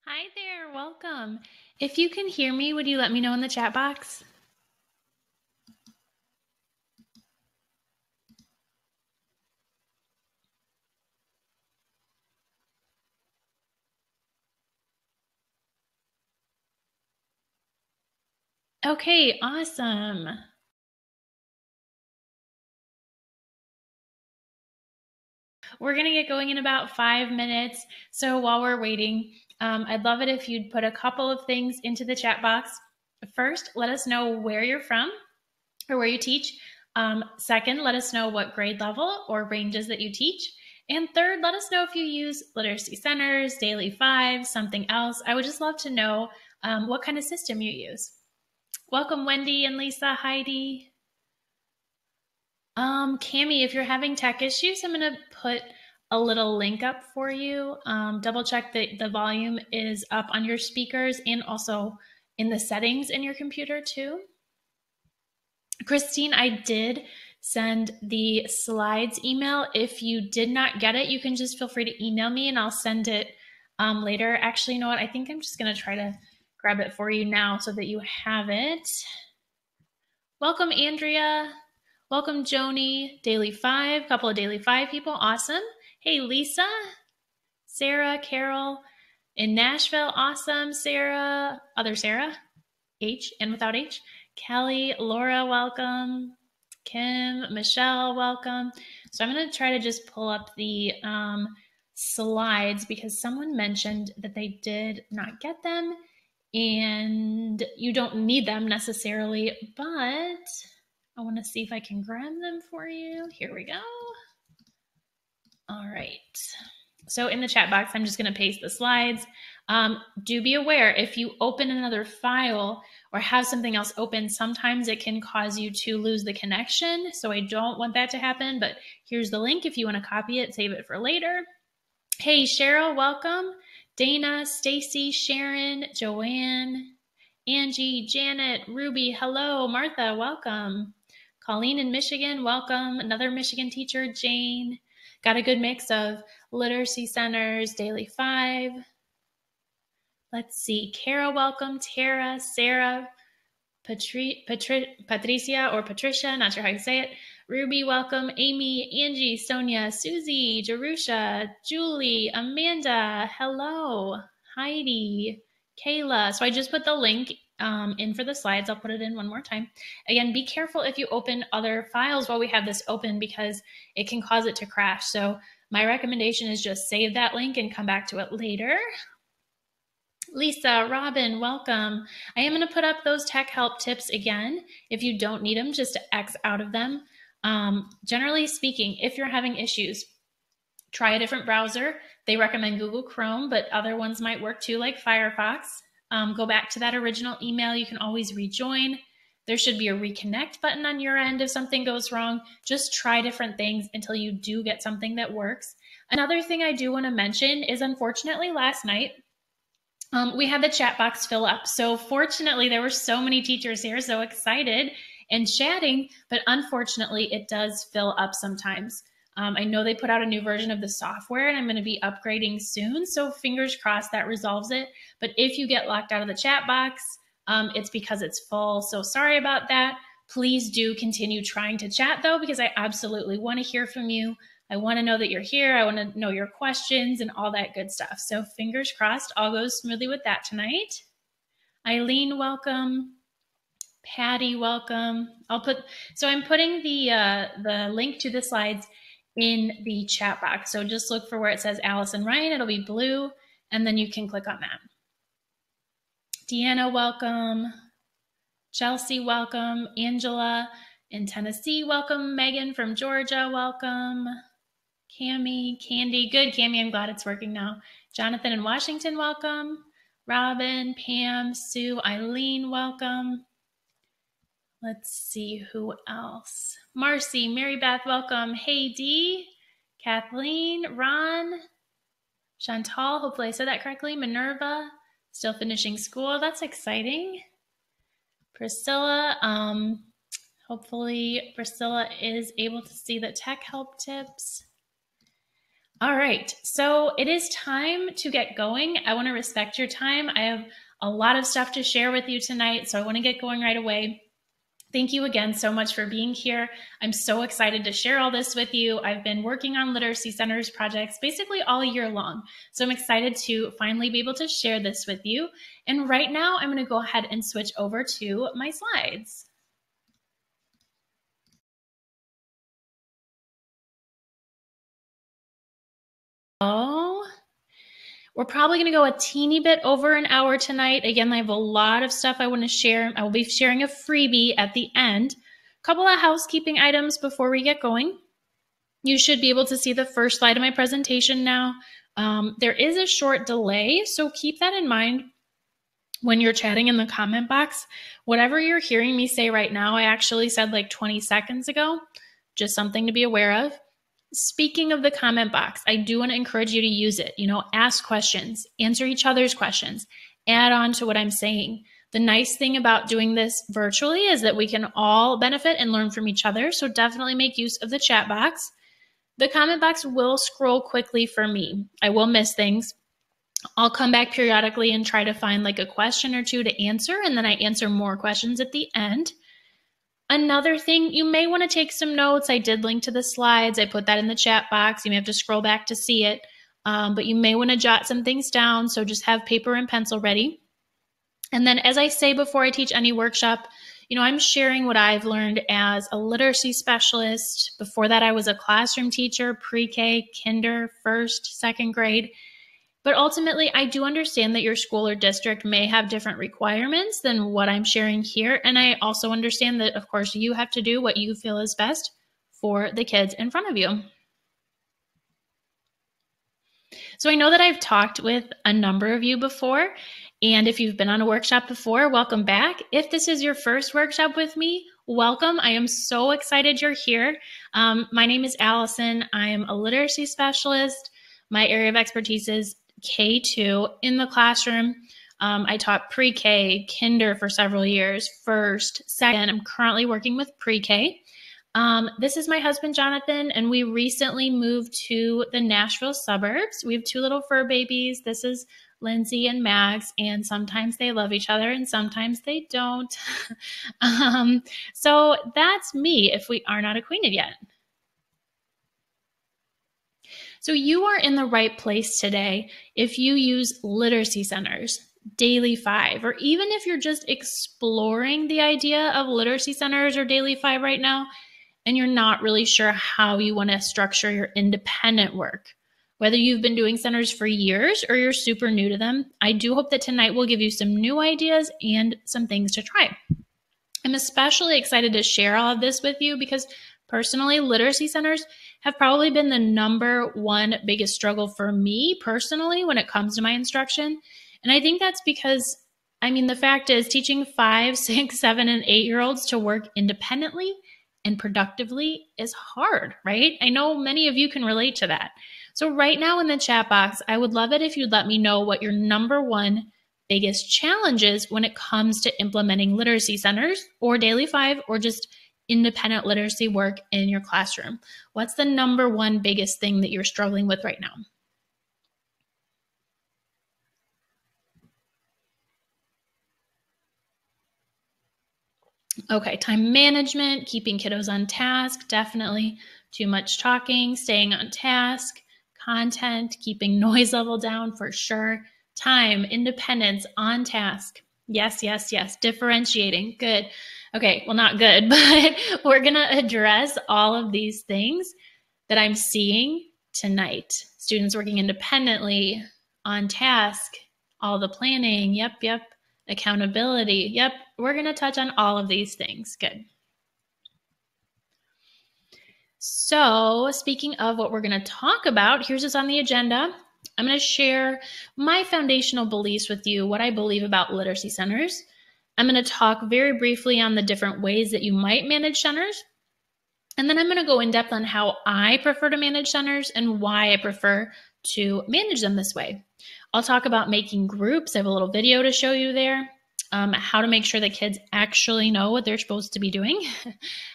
Hi there, welcome. If you can hear me, would you let me know in the chat box? Okay, awesome. We're going to get going in about 5 minutes. So while we're waiting, I'd love it if you'd put a couple of things into the chat box. First, let us know where you're from or where you teach. Second, let us know what grade level or ranges that you teach. And third, let us know if you use literacy centers, daily five, something else. I would just love to know what kind of system you use. Welcome, Wendy and Lisa, Heidi. Cami, if you're having tech issues, I'm going to put a little link up for you. Double check that the volume is up on your speakers and also in the settings in your computer too. Christine, I did send the slides email. If you did not get it, you can just feel free to email me and I'll send it later. Actually, you know what? I think I'm just going to try to grab it for you now so that you have it. Welcome, Andrea. Welcome, Joni. Daily 5, couple of Daily 5 people. Awesome. Hey, Lisa, Sarah, Carol in Nashville. Awesome. Sarah, other Sarah, H and without H. Kelly, Laura, welcome. Kim, Michelle, welcome. So I'm going to try to just pull up the slides because someone mentioned that they did not get them and you don't need them necessarily, but I want to see if I can grab them for you. Here we go. All right. So in the chat box, I'm just going to paste the slides. Do be aware if you open another file or have something else open, sometimes it can cause you to lose the connection. So I don't want that to happen, but here's the link. If you want to copy it, save it for later. Hey, Cheryl, welcome. Dana, Stacy, Sharon, Joanne, Angie, Janet, Ruby, hello. Martha, welcome. Colleen in Michigan, welcome. Another Michigan teacher, Jane. Got a good mix of literacy centers, Daily 5. Let's see. Kara, welcome. Tara, Sarah, Patricia or Patricia, not sure how you say it. Ruby, welcome. Amy, Angie, Sonia, Susie, Jerusha, Julie, Amanda, hello. Heidi, Kayla. So I just put the link in for the slides. I'll put it in one more time. Again, be careful if you open other files while we have this open because it can cause it to crash. So my recommendation is just save that link and come back to it later. Lisa, Robin, welcome. I am going to put up those tech help tips again. If you don't need them, just X out of them. Generally speaking, if you're having issues, try a different browser. They recommend Google Chrome, but other ones might work too, like Firefox. Go back to that original email. You can always rejoin. There should be a reconnect button on your end if something goes wrong. Just try different things until you do get something that works. Another thing I do want to mention is unfortunately last night, we had the chat box fill up. So fortunately, there were so many teachers here, so excited and chatting, but unfortunately, it does fill up sometimes. I know they put out a new version of the software and I'm going to be upgrading soon. So fingers crossed that resolves it. But if you get locked out of the chat box, it's because it's full. So sorry about that. Please do continue trying to chat though, because I absolutely want to hear from you. I want to know that you're here. I want to know your questions and all that good stuff. So fingers crossed, all goes smoothly with that tonight. Eileen, welcome. Patty, welcome. I'm putting the link to the slides in the chat box. So just look for where it says Allison Ryan. It'll be blue, and then you can click on that. Deanna, welcome. Chelsea, welcome. Angela in Tennessee, welcome. Megan from Georgia, welcome. Cami, Candy, good, Cami, I'm glad it's working now. Jonathan in Washington, welcome. Robin, Pam, Sue, Eileen, welcome. Let's see who else. Marcy, Mary Beth, welcome. Hey, Dee, Kathleen, Ron, Chantal, hopefully I said that correctly. Minerva, still finishing school. That's exciting. Priscilla, hopefully Priscilla is able to see the tech help tips. All right, so it is time to get going. I want to respect your time. I have a lot of stuff to share with you tonight, so I want to get going right away. Thank you again so much for being here. I'm so excited to share all this with you. I've been working on Literacy Centers projects basically all year long, so I'm excited to finally be able to share this with you. And right now, I'm going to go ahead and switch over to my slides. Oh, we're probably going to go a teeny bit over an hour tonight. Again, I have a lot of stuff I want to share. I will be sharing a freebie at the end. A couple of housekeeping items before we get going. You should be able to see the first slide of my presentation now. There is a short delay, so keep that in mind when you're chatting in the comment box. Whatever you're hearing me say right now, I actually said like 20 seconds ago. Just something to be aware of. Speaking of the comment box, I do want to encourage you to use it. Ask questions, answer each other's questions, add on to what I'm saying. The nice thing about doing this virtually is that we can all benefit and learn from each other, so definitely make use of the chat box. The comment box will scroll quickly for me. I will miss things. I'll come back periodically and try to find like a question or two to answer, and then I answer more questions at the end. Another thing, you may want to take some notes. I did link to the slides. I put that in the chat box. You may have to scroll back to see it, but you may want to jot some things down, so just have paper and pencil ready. And then as I say before I teach any workshop, I'm sharing what I've learned as a literacy specialist. Before that, I was a classroom teacher, pre-K, kinder, first, second grade. But ultimately, I do understand that your school or district may have different requirements than what I'm sharing here. And I also understand that, of course, you have to do what you feel is best for the kids in front of you. So I know that I've talked with a number of you before. And if you've been on a workshop before, welcome back. If this is your first workshop with me, welcome. I am so excited you're here. My name is Allison. I am a literacy specialist. My area of expertise is K2 in the classroom. I taught pre-K, kinder for several years, first, second. I'm currently working with pre-K. This is my husband, Jonathan, and we recently moved to the Nashville suburbs. We have 2 little fur babies. This is Lindsay and Max, and sometimes they love each other and sometimes they don't. So that's me if we are not acquainted yet. So you are in the right place today if you use literacy centers, Daily 5, or even if you're just exploring the idea of literacy centers or Daily 5 right now, and you're not really sure how you want to structure your independent work. Whether you've been doing centers for years or you're super new to them, I do hope that tonight will give you some new ideas and some things to try. I'm especially excited to share all of this with you because personally, literacy centers have probably been the #1 biggest struggle for me personally when it comes to my instruction. And I think that's because, the fact is teaching 5, 6, 7, and 8-year-olds to work independently and productively is hard, right? I know many of you can relate to that. So right now in the chat box, I would love it if you'd let me know what your #1 biggest challenge is when it comes to implementing literacy centers or Daily 5 or just independent literacy work in your classroom. What's the #1 biggest thing that you're struggling with right now? Okay, time management, keeping kiddos on task, definitely. Too much talking, staying on task, content, keeping noise level down for sure. Time, independence, on task. Yes, yes, yes. Differentiating, good. Okay, well, not good, but we're going to address all of these things that I'm seeing tonight. Students working independently, on task, all the planning, yep. Accountability, yep. We're going to touch on all of these things. Good. So speaking of what we're going to talk about, here's what's on the agenda. I'm going to share my foundational beliefs with you, what I believe about literacy centers. I'm going to talk very briefly on the different ways that you might manage centers. And then I'm going to go in depth on how I prefer to manage centers and why I prefer to manage them this way. I'll talk about making groups. I have a little video to show you there. How to make sure that kids actually know what they're supposed to be doing,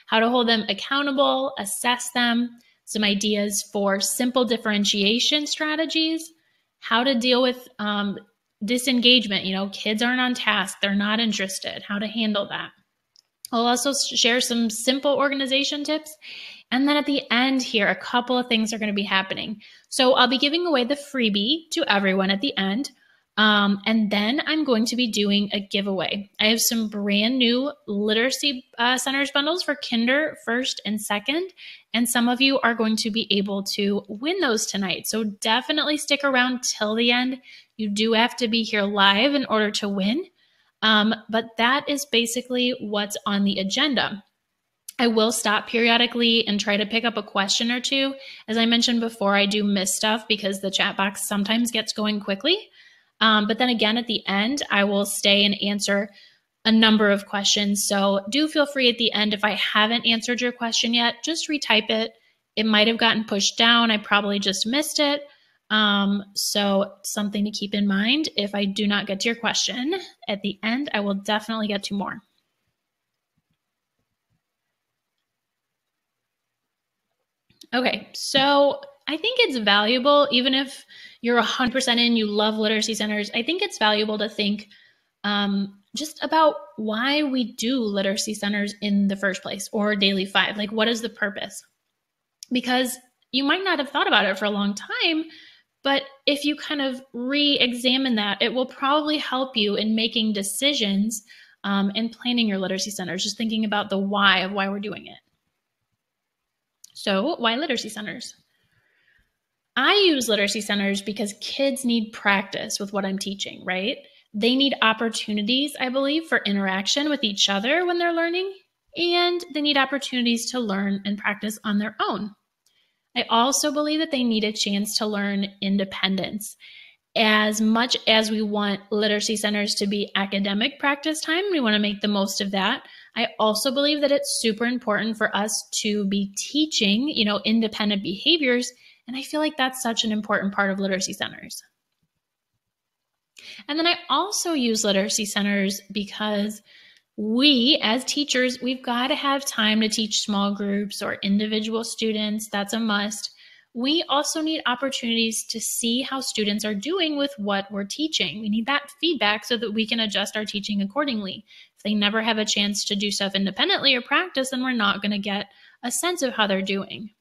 how to hold them accountable, assess them, some ideas for simple differentiation strategies, how to deal with disengagement. Kids aren't on task, they're not interested, how to handle that. I'll also share some simple organization tips. And then at the end here, a couple of things are going to be happening. So I'll be giving away the freebie to everyone at the end. And then I'm going to be doing a giveaway. I have some brand new Literacy Centers bundles for Kinder, First, and Second. And some of you are going to be able to win those tonight. So definitely stick around till the end. You do have to be here live in order to win. But that is basically what's on the agenda. I will stop periodically and try to pick up a question or two. As I mentioned before, I do miss stuff because the chat box sometimes gets going quickly. But then again, at the end, I will stay and answer a number of questions. So do feel free at the end, if I haven't answered your question yet, just retype it. It might have gotten pushed down. I probably just missed it. So something to keep in mind. If I do not get to your question at the end, I will definitely get to more. Okay, so I think it's valuable, even if you're 100% in, you love literacy centers, I think it's valuable to think just about why we do literacy centers in the first place, or Daily 5. Like, what is the purpose? Because you might not have thought about it for a long time, but if you kind of re-examine that, it will probably help you in making decisions and planning your literacy centers, just thinking about the why of why we're doing it. So why literacy centers? I use literacy centers because kids need practice with what I'm teaching, right? They need opportunities, I believe, for interaction with each other when they're learning, and they need opportunities to learn and practice on their own. I also believe that they need a chance to learn independence. As much as we want literacy centers to be academic practice time, we want to make the most of that. I also believe that it's super important for us to be teaching, independent behaviors. And I feel like that's such an important part of literacy centers. And then I also use literacy centers because we, as teachers, we've got to have time to teach small groups or individual students. That's a must. We also need opportunities to see how students are doing with what we're teaching. We need that feedback so that we can adjust our teaching accordingly. If they never have a chance to do stuff independently or practice, then we're not going to get a sense of how they're doing.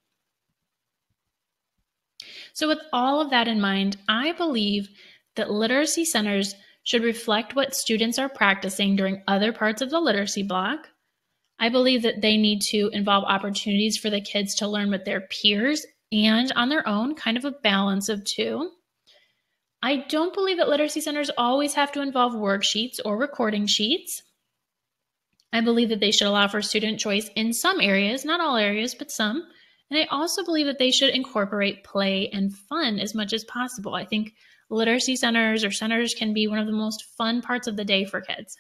So with all of that in mind, I believe that literacy centers should reflect what students are practicing during other parts of the literacy block. I believe that they need to involve opportunities for the kids to learn with their peers and on their own, kind of a balance of two. I don't believe that literacy centers always have to involve worksheets or recording sheets. I believe that they should allow for student choice in some areas, not all areas, but some. And I also believe that they should incorporate play and fun as much as possible. I think literacy centers or centers can be one of the most fun parts of the day for kids.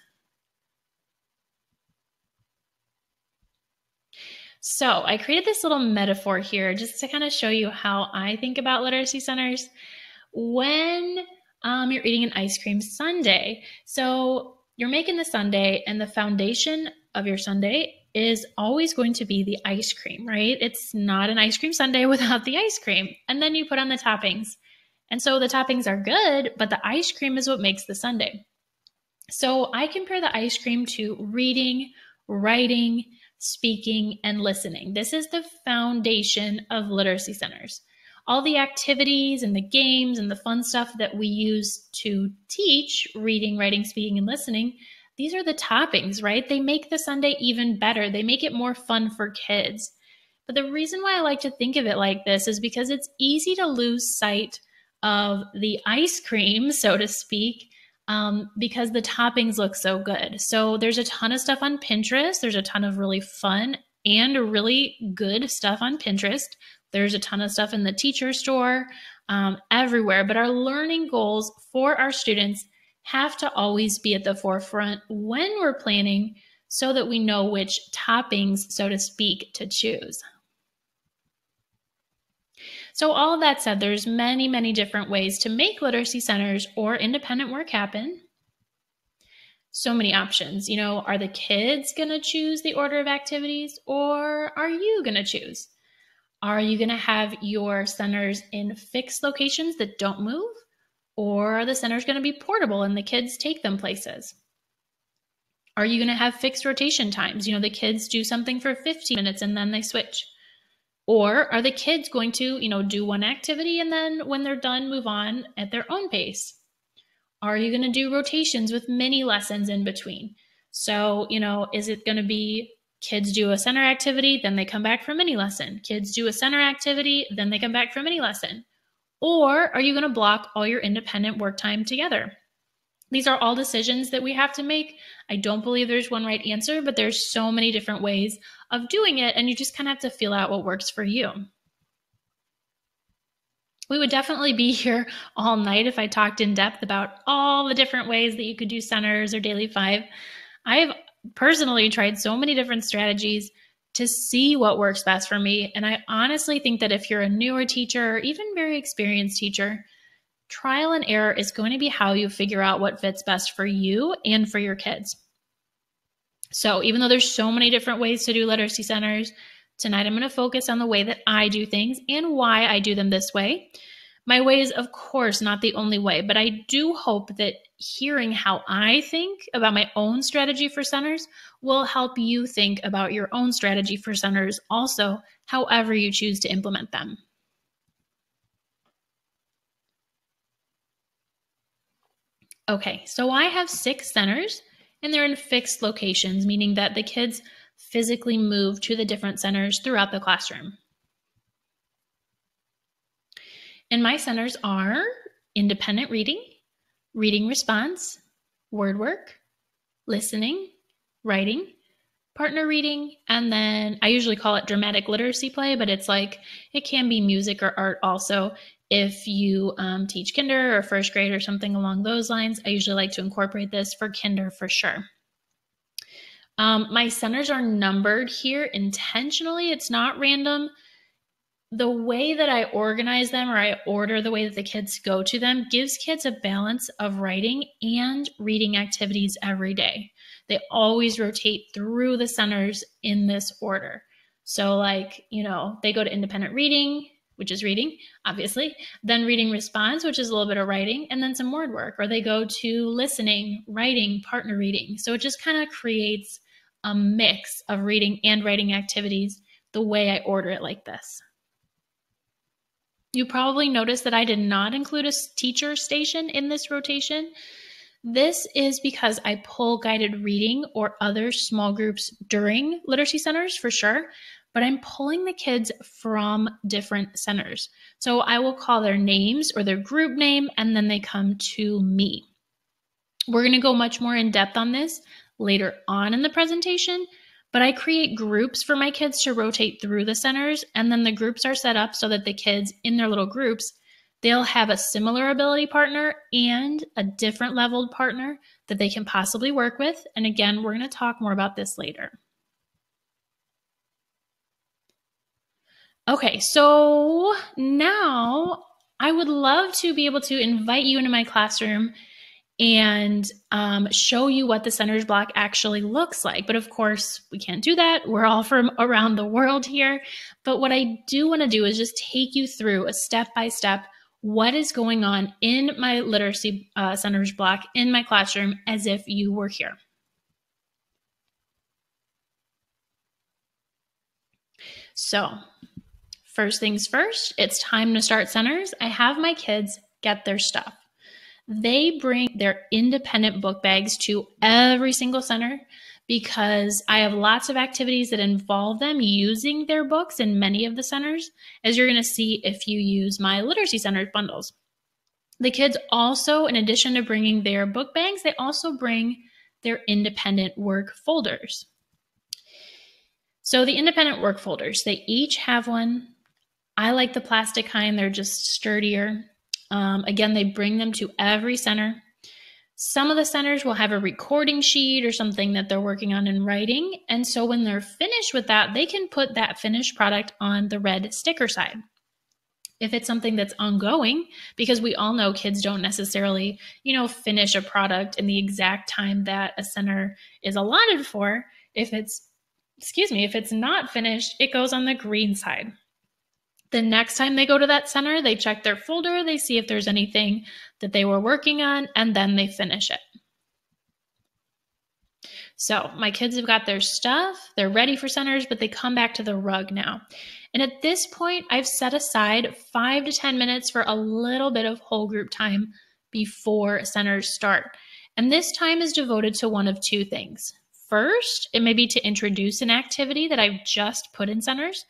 So I created this little metaphor here just to kind of show you how I think about literacy centers. When you're eating an ice cream sundae, so you're making the sundae and the foundation of your sundae is always going to be the ice cream, right? It's not an ice cream sundae without the ice cream. And then you put on the toppings. And so the toppings are good, but the ice cream is what makes the sundae. So I compare the ice cream to reading, writing, speaking, and listening. This is the foundation of literacy centers. All the activities and the games and the fun stuff that we use to teach reading, writing, speaking, and listening, these are the toppings, right? They make the sundae even better. They make it more fun for kids. But the reason why I like to think of it like this is because it's easy to lose sight of the ice cream, so to speak, because the toppings look so good. So there's a ton of stuff on Pinterest. There's a ton of really fun and really good stuff on Pinterest. There's a ton of stuff in the teacher store, everywhere. But our learning goals for our students have to always be at the forefront when we're planning so that we know which toppings, so to speak, to choose. So all of that said, there's many, many different ways to make literacy centers or independent work happen. So many options. Are the kids going to choose the order of activities, or are you going to choose? Are you going to have your centers in fixed locations that don't move? Or are the centers going to be portable and the kids take them places? Are you going to have fixed rotation times? The kids do something for 15 minutes and then they switch. Or are the kids going to, do one activity and then when they're done, move on at their own pace? Are you going to do rotations with mini lessons in between? So, is it going to be kids do a center activity, then they come back for a mini lesson? Kids do a center activity, then they come back for a mini lesson? Or are you going to block all your independent work time together? These are all decisions that we have to make. I don't believe there's one right answer, but there's so many different ways of doing it, and you just kind of have to feel out what works for you. We would definitely be here all night if I talked in depth about all the different ways that you could do centers or daily 5. I have personally tried so many different strategies to see what works best for me. And I honestly think that if you're a newer teacher or even very experienced teacher, trial and error is going to be how you figure out what fits best for you and for your kids. So even though there's so many different ways to do literacy centers, tonight I'm going to focus on the way that I do things and why I do them this way. My way is, of course, not the only way, but I do hope that hearing how I think about my own strategy for centers will help you think about your own strategy for centers also, however you choose to implement them. Okay, so I have 6 centers and they're in fixed locations, meaning that the kids physically move to the different centers throughout the classroom. And my centers are independent reading, reading response, word work, listening, writing, partner reading, and then I usually call it dramatic literacy play, but it's like it can be music or art also. If you teach kinder or first grade or something along those lines, I usually like to incorporate this for kinder for sure. My centers are numbered here intentionally. It's not random. The way that I organize them or I order the way that the kids go to them gives kids a balance of writing and reading activities every day. They always rotate through the centers in this order. So they go to independent reading, which is reading, obviously, then reading response, which is a little bit of writing, and then some word work, or they go to listening, writing, partner reading. So it just kind of creates a mix of reading and writing activities the way I order it like this. You probably noticed that I did not include a teacher station in this rotation. This is because I pull guided reading or other small groups during literacy centers for sure, but I'm pulling the kids from different centers. So I will call their names or their group name, and then they come to me. We're going to go much more in depth on this later on in the presentation, but I create groups for my kids to rotate through the centers, and then the groups are set up so that the kids in their little groups, they'll have a similar ability partner and a different leveled partner that they can possibly work with. And again, we're going to talk more about this later. Okay, so now I would love to be able to invite you into my classroom and show you what the centers block actually looks like. But of course, we can't do that. We're all from around the world here. But what I do want to do is just take you through a step-by-step what is going on in my literacy centers block in my classroom as if you were here. So first things first, it's time to start centers. I have my kids get their stuff. They bring their independent book bags to every single center because I have lots of activities that involve them using their books in many of the centers, as you're going to see if you use my literacy center bundles. The kids also, in addition to bringing their book bags, they also bring their independent work folders. So the independent work folders, they each have one. I like the plastic kind. They're just sturdier. Again, they bring them to every center. Some of the centers will have a recording sheet or something that they're working on in writing. And so when they're finished with that, they can put that finished product on the red sticker side. If it's something that's ongoing, because we all know kids don't necessarily, finish a product in the exact time that a center is allotted for. If it's not finished, it goes on the green side. The next time they go to that center, they check their folder, they see if there's anything that they were working on, and then they finish it. So my kids have got their stuff, they're ready for centers, but they come back to the rug now. And at this point, I've set aside 5 to 10 minutes for a little bit of whole group time before centers start. And this time is devoted to one of two things. First, it may be to introduce an activity that I've just put in centers.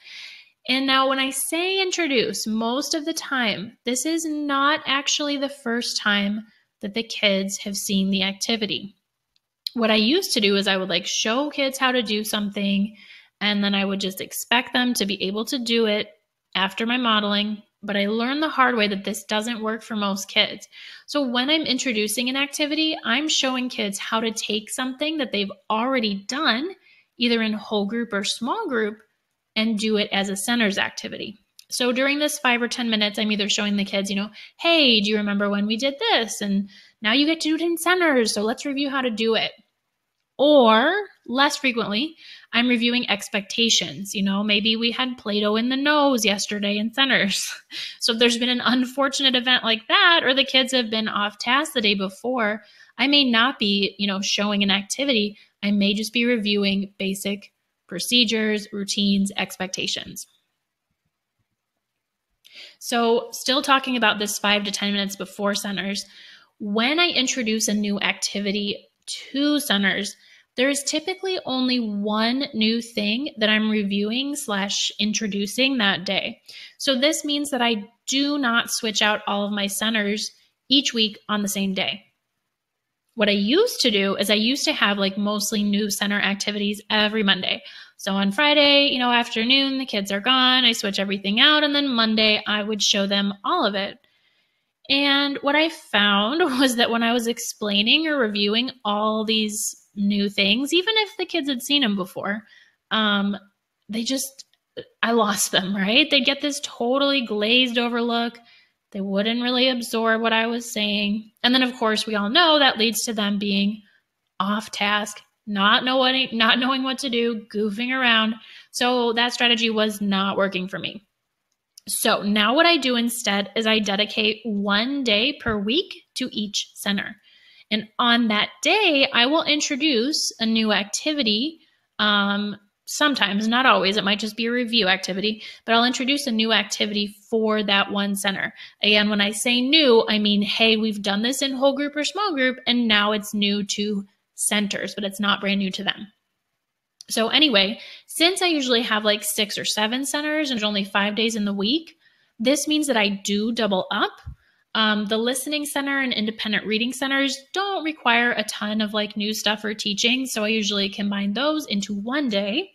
And now when I say introduce, most of the time, this is not actually the first time that the kids have seen the activity. What I used to do is I would show kids how to do something, and then I would just expect them to be able to do it after my modeling. But I learned the hard way that this doesn't work for most kids. So when I'm introducing an activity, I'm showing kids how to take something that they've already done, either in whole group or small group, and do it as a centers activity. So during this 5 or 10 minutes, I'm either showing the kids, hey, do you remember when we did this? And now you get to do it in centers, so let's review how to do it. Or less frequently, I'm reviewing expectations. Maybe we had Play-Doh in the nose yesterday in centers. So if there's been an unfortunate event like that, or the kids have been off task the day before, I may not be, showing an activity. I may just be reviewing basic procedures, routines, expectations. So still talking about this 5 to 10 minutes before centers, when I introduce a new activity to centers, there is typically only one new thing that I'm reviewing / introducing that day. So this means that I do not switch out all of my centers each week on the same day. What I used to do is I used to have mostly new center activities every Monday. So on Friday, afternoon, the kids are gone, I switch everything out, and then Monday I would show them all of it. And what I found was that when I was explaining or reviewing all these new things, even if the kids had seen them before, I lost them, right? They'd get this totally glazed over look. They wouldn't really absorb what I was saying. And then, of course, we all know that leads to them being off task, not knowing what to do, goofing around. So that strategy was not working for me. So now what I do instead is I dedicate 1 day per week to each center. And on that day, I will introduce a new activity. Sometimes, not always, it might just be a review activity, but I'll introduce a new activity for that one center. Again, when I say new, I mean, hey, we've done this in whole group or small group, and now it's new to centers, but it's not brand new to them. So anyway, since I usually have 6 or 7 centers and there's only 5 days in the week, this means that I do double up. The listening center and independent reading centers don't require a ton of new stuff or teaching, so I usually combine those into 1 day.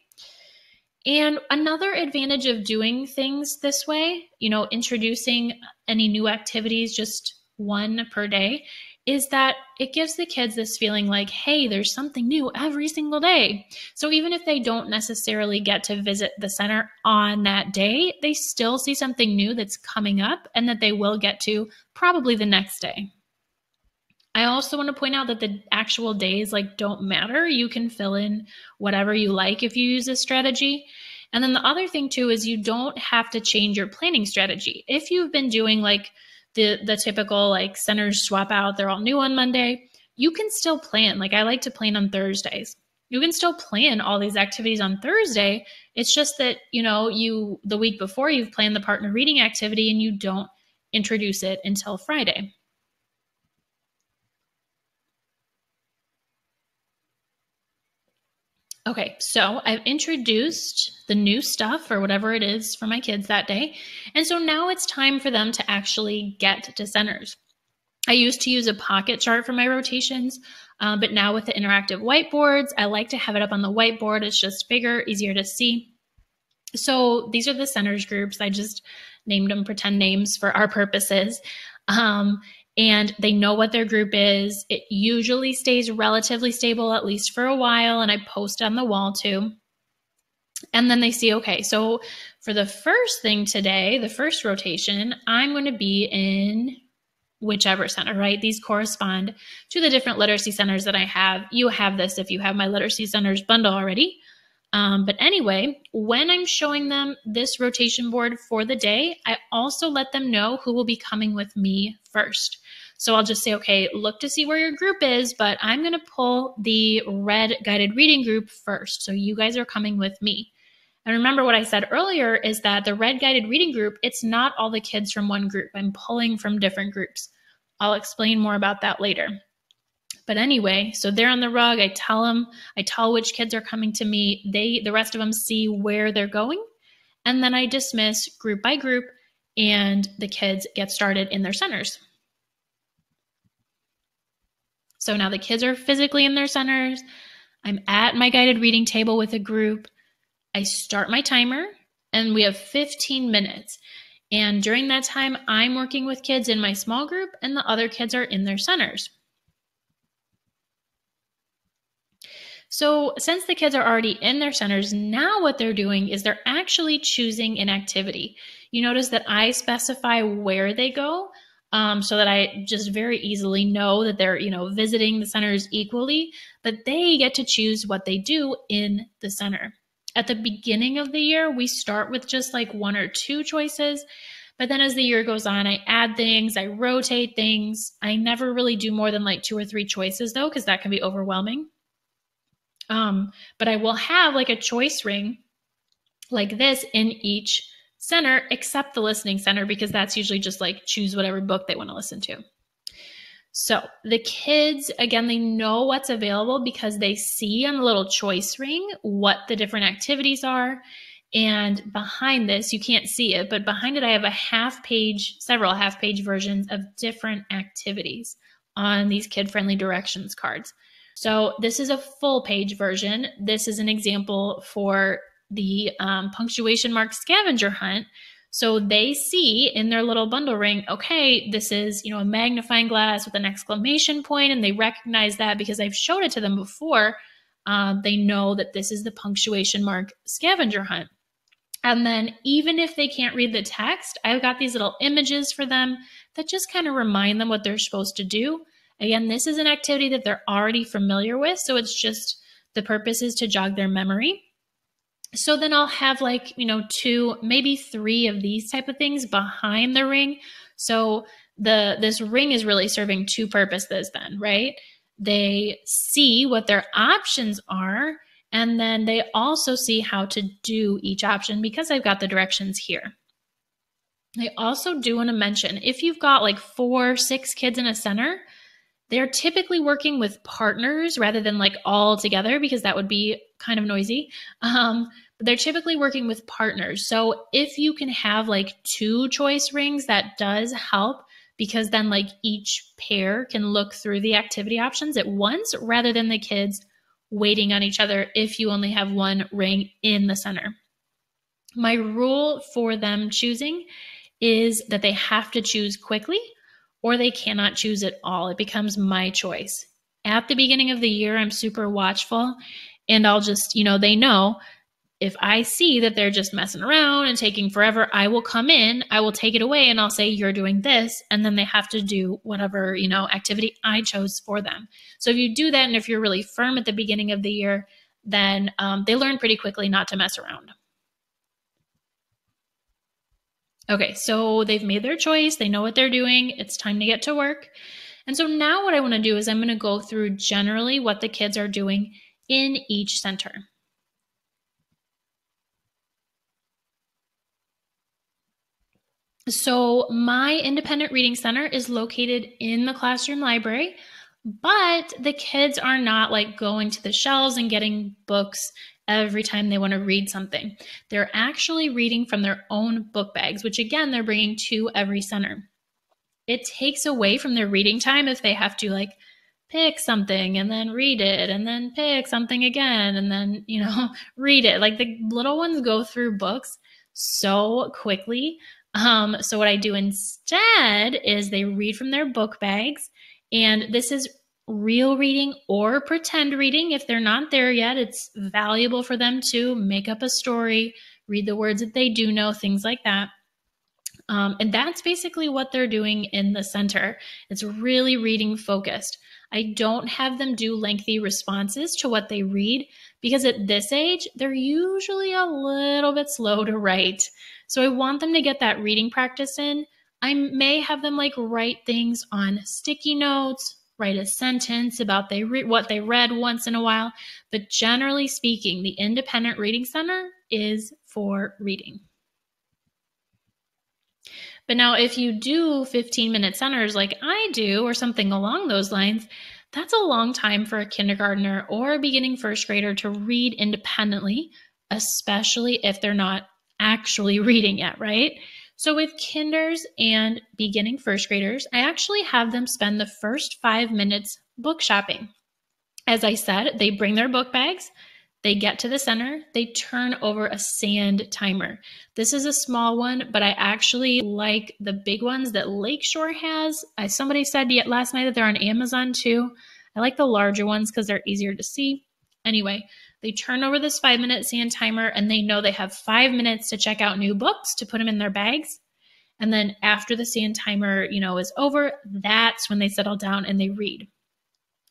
And another advantage of doing things this way, introducing any new activities, just 1 per day, is that it gives the kids this feeling hey, there's something new every single day. So even if they don't necessarily get to visit the center on that day, they still see something new that's coming up and that they will get to probably the next day. I also want to point out that the actual days don't matter. You can fill in whatever you like if you use this strategy. And then the other thing too is you don't have to change your planning strategy. If you've been doing the typical centers swap out, they're all new on Monday, you can still plan. I like to plan on Thursdays. You can still plan all these activities on Thursday. It's just that, the week before you've planned the partner reading activity and you don't introduce it until Friday. Okay, so I've introduced the new stuff or whatever it is for my kids that day. And so now it's time for them to actually get to centers. I used to use a pocket chart for my rotations, but now with the interactive whiteboards, I like to have it up on the whiteboard. It's just bigger, easier to see. So these are the centers groups. I just named them pretend names for our purposes. And they know what their group is. It usually stays relatively stable, at least for a while, and I post on the wall too. And then they see, okay, so for the first thing today, the first rotation, I'm going to be in whichever center, right? These correspond to the different literacy centers that I have. You have this if you have my literacy centers bundle already. But anyway, when I'm showing them this rotation board for the day, I also let them know who will be coming with me first. So I'll just say, okay, look to see where your group is, but I'm going to pull the red guided reading group first. So you guys are coming with me. And remember what I said earlier is that the red guided reading group, it's not all the kids from one group. I'm pulling from different groups. I'll explain more about that later. But anyway, so they're on the rug. I tell which kids are coming to me. The rest of them see where they're going. And then I dismiss group by group and the kids get started in their centers. So now the kids are physically in their centers. I'm at my guided reading table with a group. I start my timer and we have 15 minutes. And during that time, I'm working with kids in my small group and the other kids are in their centers. So since the kids are already in their centers, now what they're doing is they're actually choosing an activity. You notice that I specify where they go so that I just very easily know that they're, visiting the centers equally, but they get to choose what they do in the center. At the beginning of the year, we start with just like 1 or 2 choices, but then as the year goes on, I add things, I rotate things. I never really do more than like 2 or 3 choices though, because that can be overwhelming. But I will have like a choice ring like this in each center, except the listening center, because that's usually just like choose whatever book they want to listen to. So the kids, again, they know what's available because they see on the little choice ring what the different activities are. And behind this, you can't see it, but behind it, I have several half-page versions of different activities on these kid-friendly directions cards. So this is a full page version. This is an example for the punctuation mark scavenger hunt. So they see in their little bundle ring, okay, this is, a magnifying glass with an exclamation point, and they recognize that because I've showed it to them before. They know that this is the punctuation mark scavenger hunt. And then even if they can't read the text, I've got these little images for them that just kind of remind them what they're supposed to do. Again, this is an activity that they're already familiar with, so it's just the purpose is to jog their memory. So then I'll have like, 2, maybe 3 of these type of things behind the ring. So this ring is really serving 2 purposes then, right? They see what their options are, and then they also see how to do each option because I've got the directions here. I also do want to mention, if you've got like 4, 6 kids in a center, they're typically working with partners rather than like all together because that would be kind of noisy. But they're typically working with partners. So if you can have like 2 choice rings, that does help because then like each pair can look through the activity options at once rather than the kids waiting on each other if you only have 1 ring in the center. My rule for them choosing is that they have to choose quickly or they cannot choose at all. It becomes my choice. At the beginning of the year, I'm super watchful and I'll just, they know if I see that they're just messing around and taking forever, I will come in, I will take it away and I'll say, you're doing this. And then they have to do whatever, activity I chose for them. So if you do that and if you're really firm at the beginning of the year, then they learn pretty quickly not to mess around. Okay, so they've made their choice. They know what they're doing. It's time to get to work. And so now what I want to do is I'm going to go through generally what the kids are doing in each center. So my independent reading center is located in the classroom library, but the kids are not like going to the shelves and getting books every time they want to read something. They're actually reading from their own book bags, which again, they're bringing to every center. It takes away from their reading time if they have to like pick something and then read it and then pick something again and then, read it. Like the little ones go through books so quickly. So what I do instead is they read from their book bags, and this is real reading or pretend reading. If they're not there yet, it's valuable for them to make up a story, read the words that they do know, things like that. And that's basically what they're doing in the center. It's really reading focused. I don't have them do lengthy responses to what they read because at this age, they're usually a little bit slow to write. So I want them to get that reading practice in. I may have them like write things on sticky notes, write a sentence about what they read once in a while. But generally speaking, the Independent Reading Center is for reading. But now if you do 15-minute centers like I do or something along those lines, that's a long time for a kindergartner or a beginning first grader to read independently, especially if they're not actually reading yet, right? So with kinders and beginning first graders, I actually have them spend the first 5 minutes book shopping. As I said, they bring their book bags, they get to the center, they turn over a sand timer. This is a small one, but I actually like the big ones that Lakeshore has. Somebody said last night that they're on Amazon too. I like the larger ones because they're easier to see. Anyway, they turn over this 5-minute sand timer and they know they have 5 minutes to check out new books to put them in their bags. And then after the sand timer, is over, that's when they settle down and they read.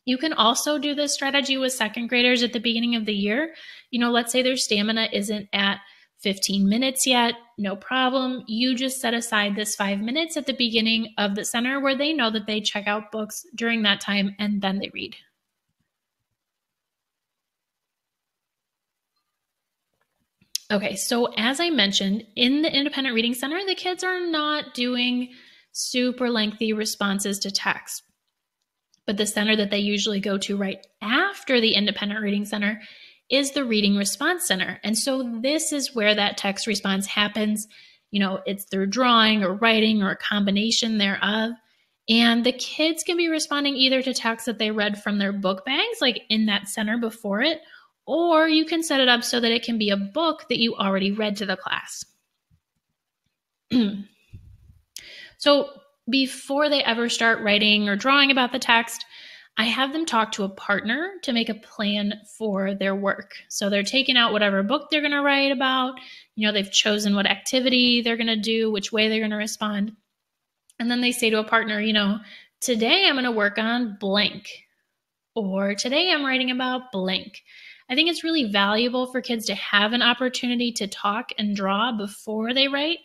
You can also do this strategy with second graders at the beginning of the year. Let's say their stamina isn't at 15 minutes yet, no problem. You just set aside this 5 minutes at the beginning of the center where they know that they check out books during that time and then they read. Okay, so as I mentioned, in the Independent Reading Center, the kids are not doing super lengthy responses to text. But the center that they usually go to right after the Independent Reading Center is the Reading Response Center. And so this is where that text response happens. It's through drawing or writing or a combination thereof. And the kids can be responding either to text that they read from their book bags, like in that center before it, or you can set it up so that it can be a book that you already read to the class. So before they ever start writing or drawing about the text, I have them talk to a partner to make a plan for their work. So they're taking out whatever book they're going to write about. They've chosen what activity they're going to do, which way they're going to respond. And then they say to a partner, today I'm going to work on blank, or today I'm writing about blank. I think it's really valuable for kids to have an opportunity to talk and draw before they write,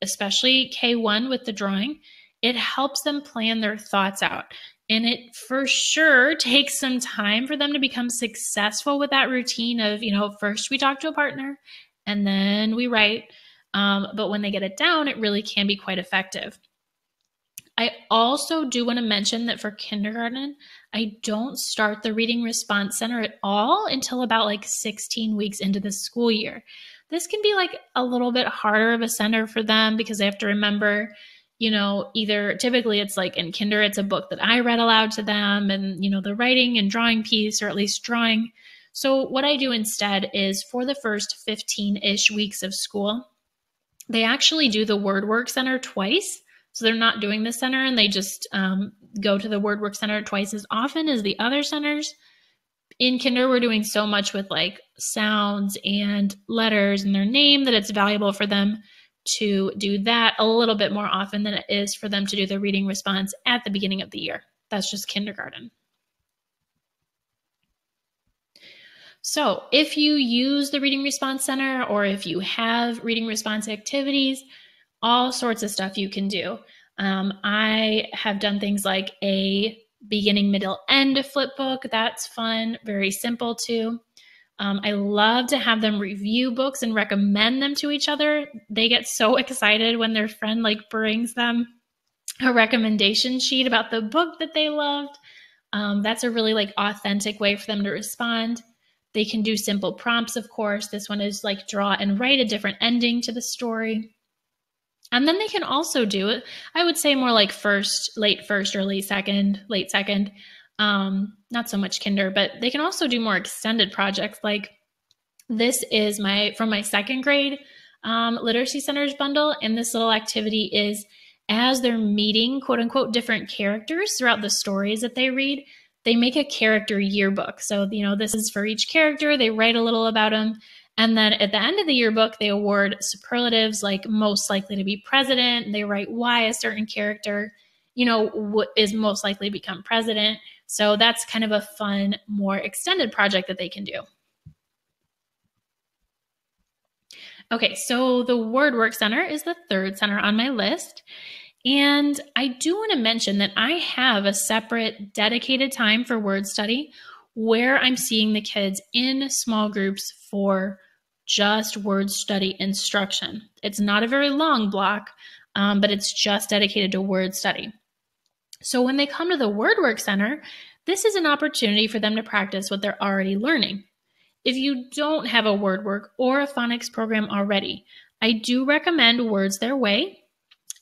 especially K1 with the drawing. It helps them plan their thoughts out. And it for sure takes some time for them to become successful with that routine of, first we talk to a partner and then we write. But when they get it down, it really can be quite effective. I also do want to mention that for kindergarten, I don't start the Reading Response Center at all until about 16 weeks into the school year. This can be a little bit harder of a center for them because they have to remember, either typically it's in kinder, it's a book that I read aloud to them and, the writing and drawing piece, or at least drawing. So what I do instead is for the first 15-ish weeks of school, they actually do the Word Work Center twice. So they're not doing the center and they just go to the Word Work Center twice as often as the other centers. In kinder, we're doing so much with sounds and letters and their name that it's valuable for them to do that a little bit more often than it is for them to do the reading response at the beginning of the year. That's just kindergarten. So if you use the Reading Response Center or if you have reading response activities, all sorts of stuff you can do. I have done things like a beginning, middle, end flip book. That's fun, very simple too. I love to have them review books and recommend them to each other. They get so excited when their friend brings them a recommendation sheet about the book that they loved. That's a really authentic way for them to respond. They can do simple prompts, of course. This one is draw and write a different ending to the story. And then they can also do it, I would say more late first or late second. Not so much kinder, but they can also do more extended projects. This is from my second grade Literacy Centers bundle. And this little activity is as they're meeting quote unquote different characters throughout the stories that they read, they make a character yearbook. So, this is for each character. They write a little about them. And then at the end of the yearbook, they award superlatives like most likely to be president. They write why a certain character, is most likely to become president. So that's kind of a fun, more extended project that they can do. Okay, so the Word Work Center is the third center on my list. And I do want to mention that I have a separate dedicated time for word study where I'm seeing the kids in small groups for just word study instruction. It's not a very long block, but it's just dedicated to word study. So when they come to the Word Work Center, this is an opportunity for them to practice what they're already learning. If you don't have a word work or a phonics program already, I do recommend Words Their Way.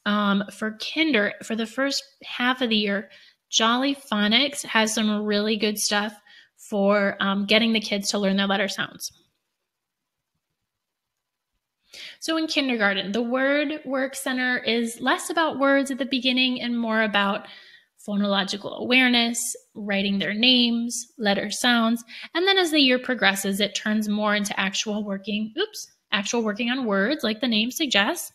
For kinder, for the first half of the year, Jolly Phonics has some really good stuff for getting the kids to learn their letter sounds. So in kindergarten, the Word Work Center is less about words at the beginning and more about phonological awareness, writing their names, letter sounds, and then as the year progresses, it turns more into actual working on words like the name suggests.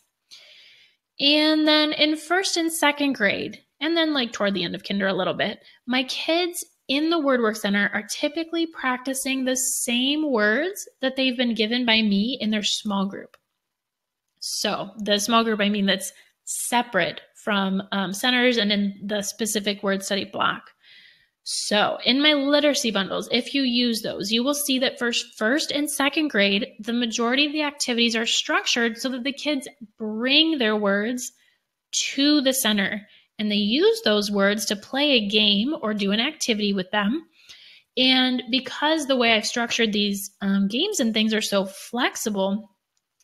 And then in first and second grade, and then like toward the end of kinder a little bit, my kids in the Word Work Center are typically practicing the same words that they've been given by me in their small group. So the small group, I mean, that's separate from centers and in the specific word study block. So in my literacy bundles, if you use those, you will see that for first and second grade, the majority of the activities are structured so that the kids bring their words to the center and they use those words to play a game or do an activity with them. And because the way I've structured these games and things are so flexible,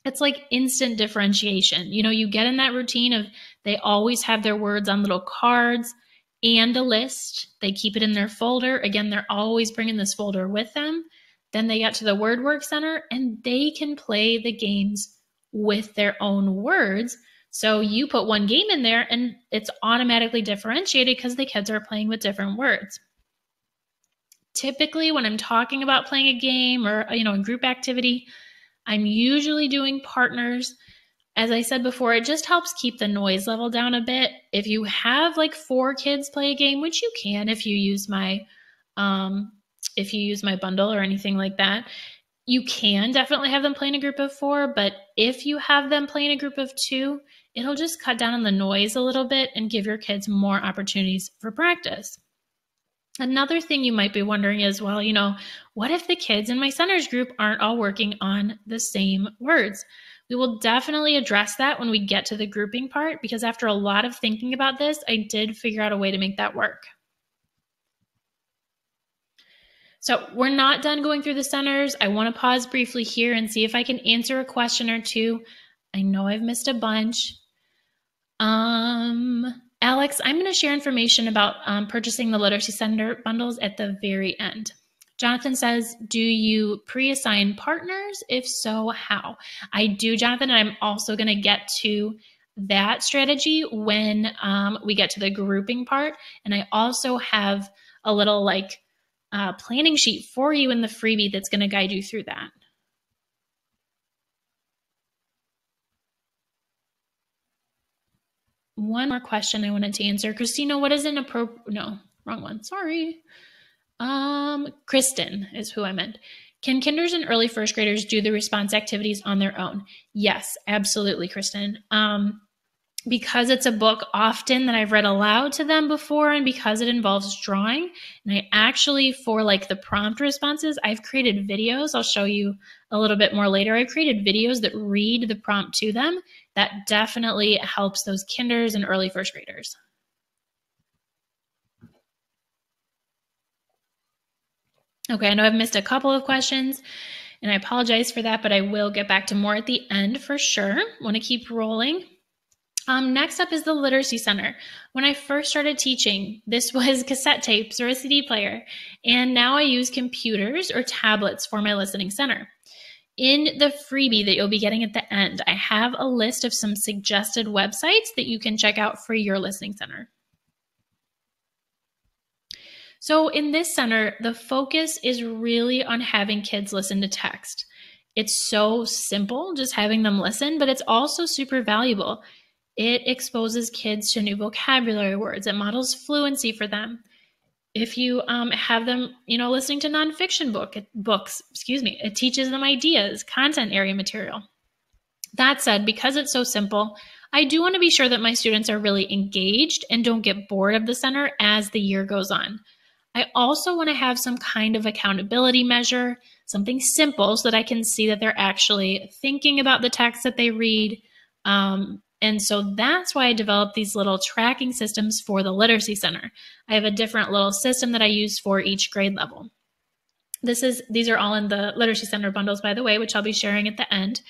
it's like instant differentiation. You get in that routine of they always have their words on little cards and a list. They keep it in their folder. Again, they're always bringing this folder with them. Then they get to the Word Work Center and they can play the games with their own words. So you put one game in there and it's automatically differentiated because the kids are playing with different words. Typically, when I'm talking about playing a game or, a group activity, I'm usually doing partners. As I said before, it just helps keep the noise level down a bit. If you have like 4 kids play a game, which you can if you use my bundle or anything like that, you can definitely have them play in a group of 4. But if you have them play in a group of 2, it'll just cut down on the noise a little bit and give your kids more opportunities for practice. Another thing you might be wondering is, well, what if the kids in my centers group aren't all working on the same words? We will definitely address that when we get to the grouping part, because after a lot of thinking about this, I did figure out a way to make that work. So we're not done going through the centers. I want to pause briefly here and see if I can answer a question or two. I know I've missed a bunch. Alex, I'm going to share information about purchasing the Literacy Center bundles at the very end. Jonathan says, do you pre-assign partners? If so, how? I do, Jonathan, and I'm also going to get to that strategy when we get to the grouping part. And I also have a little planning sheet for you in the freebie that's going to guide you through that. One more question I wanted to answer. Christina, what is an appropriate? No, wrong one. Sorry. Kristen is who I meant. Can kinders and early first graders do the response activities on their own? Yes, absolutely, Kristen. Because it's a book often that I've read aloud to them before, and because it involves drawing, and I actually, for the prompt responses, I've created videos. I'll show you a little bit more later. I've created videos that read the prompt to them. That definitely helps those kinders and early first graders. Okay, I know I've missed a couple of questions, and I apologize for that, but I will get back to more at the end for sure. Want to keep rolling. Next up is the Literacy Center. When I first started teaching, this was cassette tapes or a CD player, and now I use computers or tablets for my listening center. In the freebie that you'll be getting at the end, I have a list of some suggested websites that you can check out for your listening center. So in this center, the focus is really on having kids listen to text. It's so simple just having them listen, but it's also super valuable. It exposes kids to new vocabulary words. It models fluency for them. If you have them, listening to nonfiction books, it teaches them ideas, content area material. That said, because it's so simple, I do want to be sure that my students are really engaged and don't get bored of the center as the year goes on. I also want to have some kind of accountability measure, something simple so that I can see that they're actually thinking about the text that they read. And so that's why I developed these little tracking systems for the Literacy Center. I have a different little system that I use for each grade level. These are all in the Literacy Center bundles, by the way, which I'll be sharing at the end.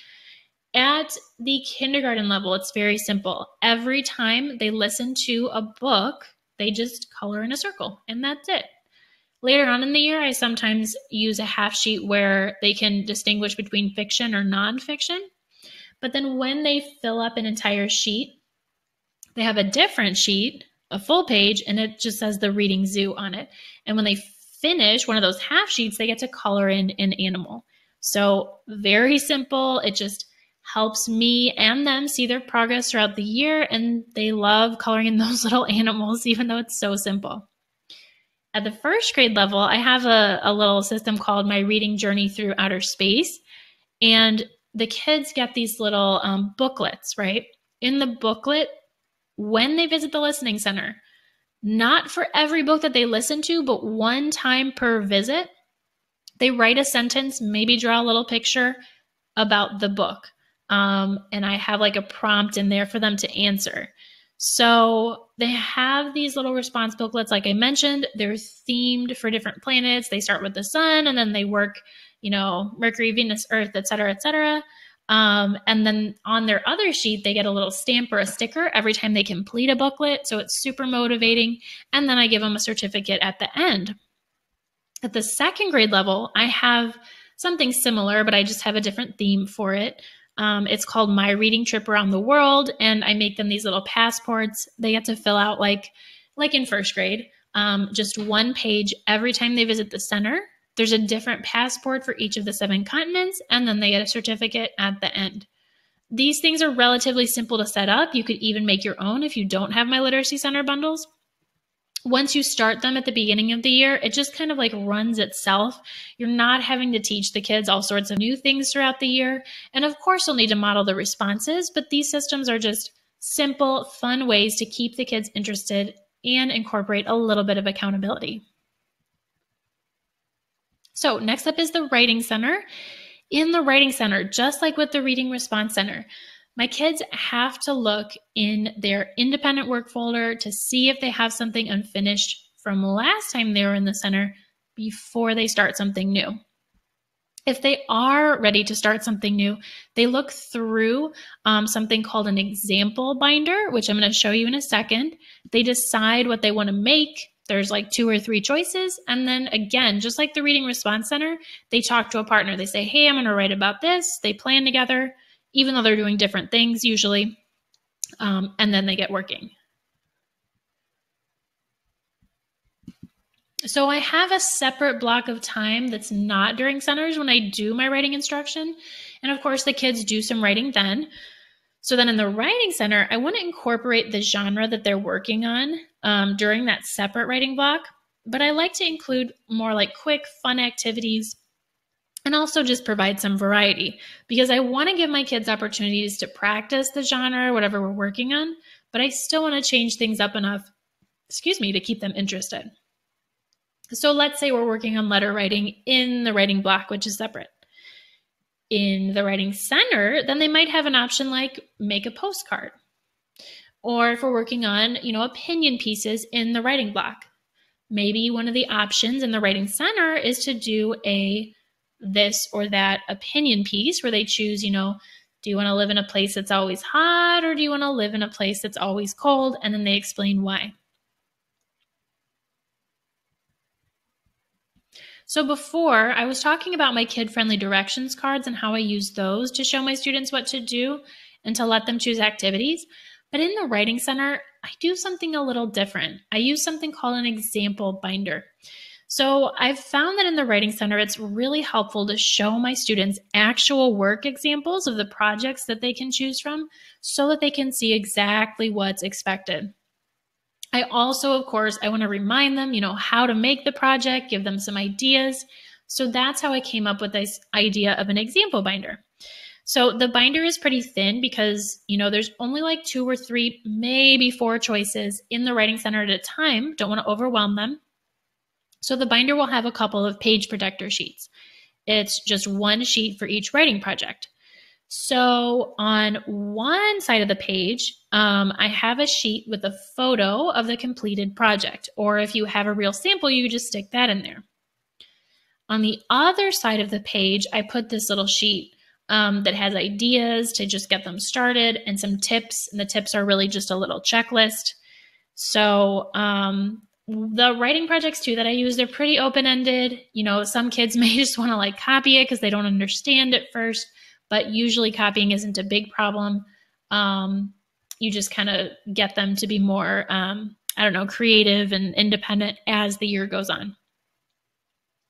At the kindergarten level, it's very simple. Every time they listen to a book, they just color in a circle, and that's it. Later on in the year, I sometimes use a half sheet where they can distinguish between fiction or nonfiction. But then when they fill up an entire sheet, they have a different sheet, a full page, and it just says the Reading Zoo on it. And when they finish one of those half sheets, they get to color in an animal. So very simple. It just helps me and them see their progress throughout the year, and they love coloring in those little animals, even though it's so simple. At the first grade level, I have a little system called My Reading Journey Through Outer Space, and the kids get these little booklets, right? In the booklet, when they visit the listening center, not for every book that they listen to, but one time per visit, they write a sentence, maybe draw a little picture about the book. And I have like a prompt in there for them to answer. So they have these little response booklets, like I mentioned. They're themed for different planets. They start with the sun, and then they work, Mercury, Venus, Earth, et cetera, et cetera. And then on their other sheet, they get a little stamp or a sticker every time they complete a booklet. So it's super motivating. And then I give them a certificate at the end. At the second grade level, I have something similar, but I just have a different theme for it. It's called My Reading Trip Around the World, and I make them these little passports. They get to fill out like in first grade, just one page every time they visit the center. There's a different passport for each of the 7 continents, and then they get a certificate at the end. These things are relatively simple to set up. You could even make your own if you don't have my Literacy Center bundles. Once you start them at the beginning of the year, it just kind of like runs itself. You're not having to teach the kids all sorts of new things throughout the year. And of course, you'll need to model the responses, but these systems are just simple, fun ways to keep the kids interested and incorporate a little bit of accountability. So next up is the Writing Center. In the Writing Center, just like with the Reading Response Center, my kids have to look in their independent work folder to see if they have something unfinished from last time they were in the center before they start something new. If they are ready to start something new, they look through something called an example binder, which I'm going to show you in a second. They decide what they want to make. There's like 2 or 3 choices. And then again, just like the Reading Response Center, they talk to a partner. They say, hey, I'm going to write about this. They plan together, even though they're doing different things usually, and then they get working. So I have a separate block of time that's not during centers when I do my writing instruction. And of course, the kids do some writing then. So then in the Writing Center, I want to incorporate the genre that they're working on during that separate writing block. But I like to include more like quick, fun activities, and also just provide some variety, because I want to give my kids opportunities to practice the genre, whatever we're working on, but I still want to change things up enough, to keep them interested. So let's say we're working on letter writing in the writing block, which is separate. In the Writing Center, then they might have an option like make a postcard. Or if we're working on, opinion pieces in the writing block, maybe one of the options in the Writing Center is to do a this or that opinion piece where they choose, do you want to live in a place that's always hot, or do you want to live in a place that's always cold? And then they explain why. So before, I was talking about my kid-friendly directions cards and how I use those to show my students what to do and to let them choose activities. But in the Writing Center, I do something a little different. I use something called an example binder. So I've found that in the Writing Center, it's really helpful to show my students actual work examples of the projects that they can choose from so that they can see exactly what's expected. I also, of course, I want to remind them, how to make the project, give them some ideas. So that's how I came up with this idea of an example binder. So the binder is pretty thin because, there's only like 2 or 3, maybe 4 choices in the Writing Center at a time. Don't want to overwhelm them. So the binder will have a couple of page protector sheets. It's just 1 sheet for each writing project. So on one side of the page, I have a sheet with a photo of the completed project. Or if you have a real sample, you just stick that in there. On the other side of the page, I put this little sheet that has ideas to just get them started and some tips. And the tips are really just a little checklist. So the writing projects too that I use, they're pretty open-ended. Some kids may just want to copy it because they don't understand at first, but usually copying isn't a big problem. You just kind of get them to be more, creative and independent as the year goes on.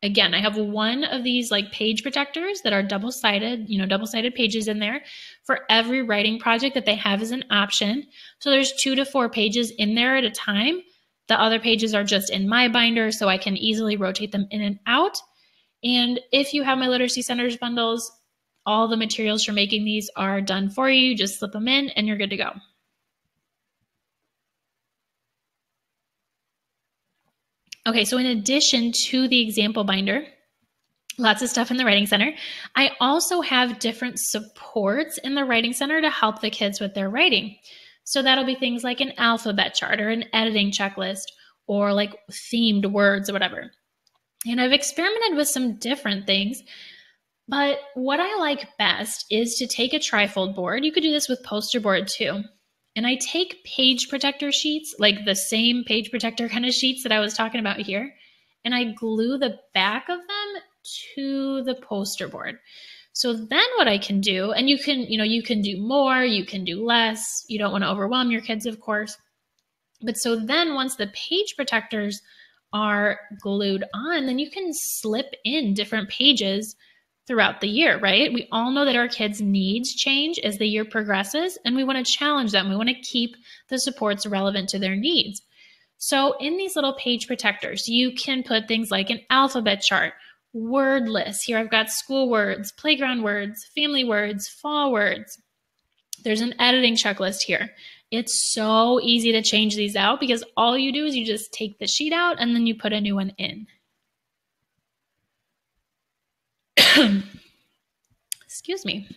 Again, I have 1 of these page protectors that are double-sided, double-sided pages in there for every writing project that they have as an option. So there's 2 to 4 pages in there at a time. The other pages are just in my binder, so I can easily rotate them in and out. And if you have my Literacy Centers bundles, all the materials for making these are done for you. Just slip them in and you're good to go. Okay, so in addition to the example binder, lots of stuff in the Writing Center, I also have different supports in the Writing Center to help the kids with their writing. So that'll be things like an alphabet chart or an editing checklist or themed words or whatever. And I've experimented with some different things, but what I like best is to take a trifold board. You could do this with poster board too. And I take page protector sheets, like the same page protector kind of sheets that I was talking about here, and I glue the back of them to the poster board. So then what I can do, and you can do more, you can do less. You don't want to overwhelm your kids, of course. But so then once the page protectors are glued on, then you can slip in different pages throughout the year, right? We all know that our kids' needs change as the year progresses, and we want to challenge them. We want to keep the supports relevant to their needs. So in these little page protectors, you can put things like an alphabet chart, word lists. Here I've got school words, playground words, family words, fall words. There's an editing checklist here. It's so easy to change these out because all you do is you just take the sheet out and then you put a new one in. Excuse me.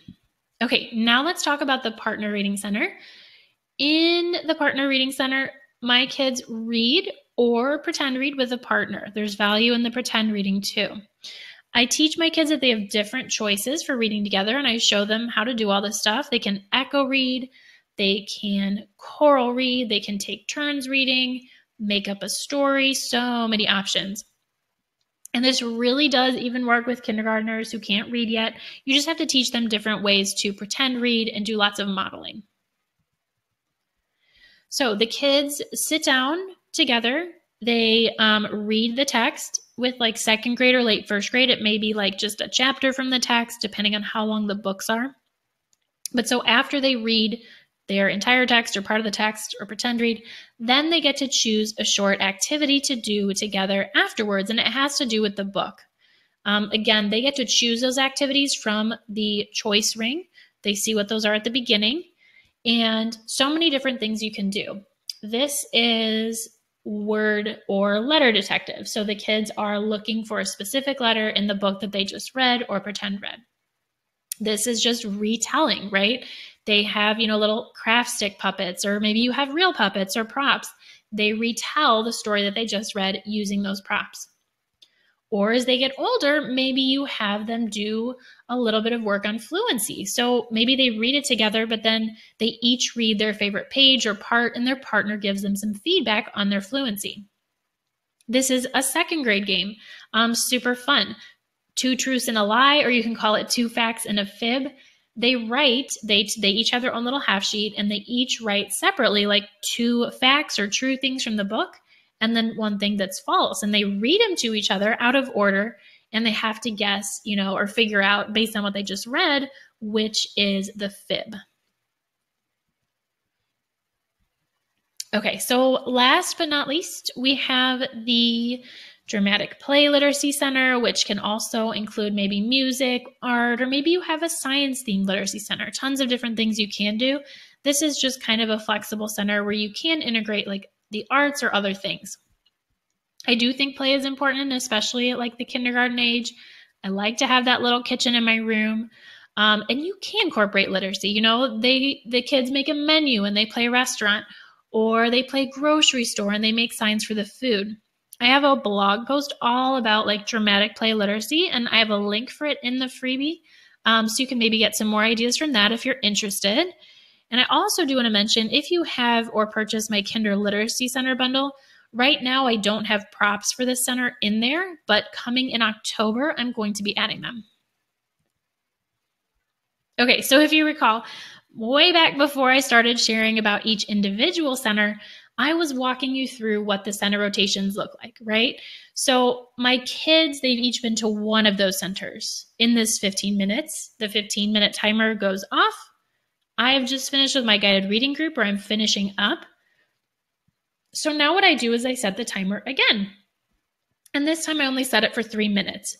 Okay, now let's talk about the Partner Reading Center. In the Partner Reading Center, my kids read or pretend read with a partner. There's value in the pretend reading too. I teach my kids that they have different choices for reading together, and I show them how to do all this stuff. They can echo read, they can choral read, they can take turns reading, make up a story, so many options. And this really does even work with kindergartners who can't read yet. You just have to teach them different ways to pretend read and do lots of modeling. So the kids sit down together. They read the text with second grade or late first grade. It may be just a chapter from the text, depending on how long the books are. But so after they read their entire text or part of the text or pretend read, then they get to choose a short activity to do together afterwards, and it has to do with the book. Again, they get to choose those activities from the choice ring. They see what those are at the beginning, and so many different things you can do. This is word or letter detective. So the kids are looking for a specific letter in the book that they just read or pretend read. This is just retelling, right? They have, little craft stick puppets, or maybe you have real puppets or props. They retell the story that they just read using those props. Or as they get older, maybe you have them do a little bit of work on fluency. So maybe they read it together, but then they each read their favorite page or part, and their partner gives them some feedback on their fluency. This is a second grade game, super fun. 2 truths and a lie, or you can call it 2 facts and a fib. They write, they each have their own little half sheet, and they each write separately 2 facts or true things from the book, and then one thing that's false. And they read them to each other out of order, and they have to guess, or figure out based on what they just read, which is the fib. Okay, so last but not least, we have the Dramatic Play Literacy Center, which can also include maybe music, art, or maybe you have a science-themed literacy center. Tons of different things you can do. This is just kind of a flexible center where you can integrate like the arts or other things. I do think play is important, especially at like the kindergarten age. I like to have that little kitchen in my room. And you can incorporate literacy. The kids make a menu and they play restaurant, or they play grocery store and they make signs for the food. I have a blog post all about like dramatic play literacy, and I have a link for it in the freebie. So you can maybe get some more ideas from that if you're interested. And I also do want to mention, if you have or purchase my Kinder Literacy Center bundle, right now I don't have props for this center in there, but coming in October, I'm going to be adding them. Okay, so if you recall, way back before I started sharing about each individual center, I was walking you through what the center rotations look like, right? So my kids, they've each been to one of those centers in this 15 minutes. The 15-minute timer goes off. I've just finished with my guided reading group, where I'm finishing up. So now what I do is I set the timer again. And this time I only set it for 3 minutes.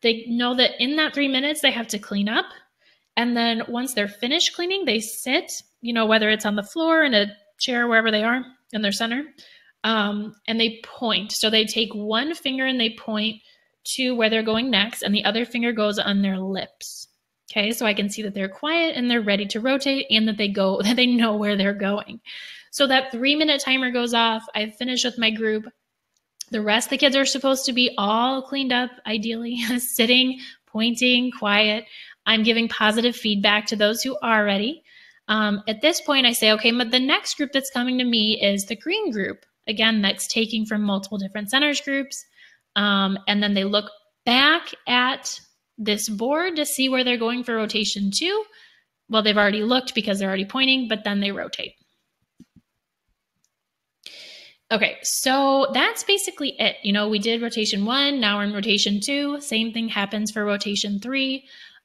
They know that in that 3 minutes, they have to clean up. And then once they're finished cleaning, they sit, whether it's on the floor, in a chair, wherever they are in their center, and they point. So they take one finger and they point to where they're going next, and the other finger goes on their lips. Okay, so I can see that they're quiet and they're ready to rotate, and that they know where they're going. So that 3-minute timer goes off. I've finished with my group. The rest of the kids are supposed to be all cleaned up, ideally, sitting, pointing, quiet. I'm giving positive feedback to those who are ready. At this point, I say, okay, but the next group that's coming to me is the green group. Again, that's taking from multiple different centers groups. And then they look back at this board to see where they're going for rotation 2. Well, they've already looked because they're already pointing, but then they rotate. Okay, so that's basically it. We did rotation 1, now we're in rotation 2. Same thing happens for rotation 3.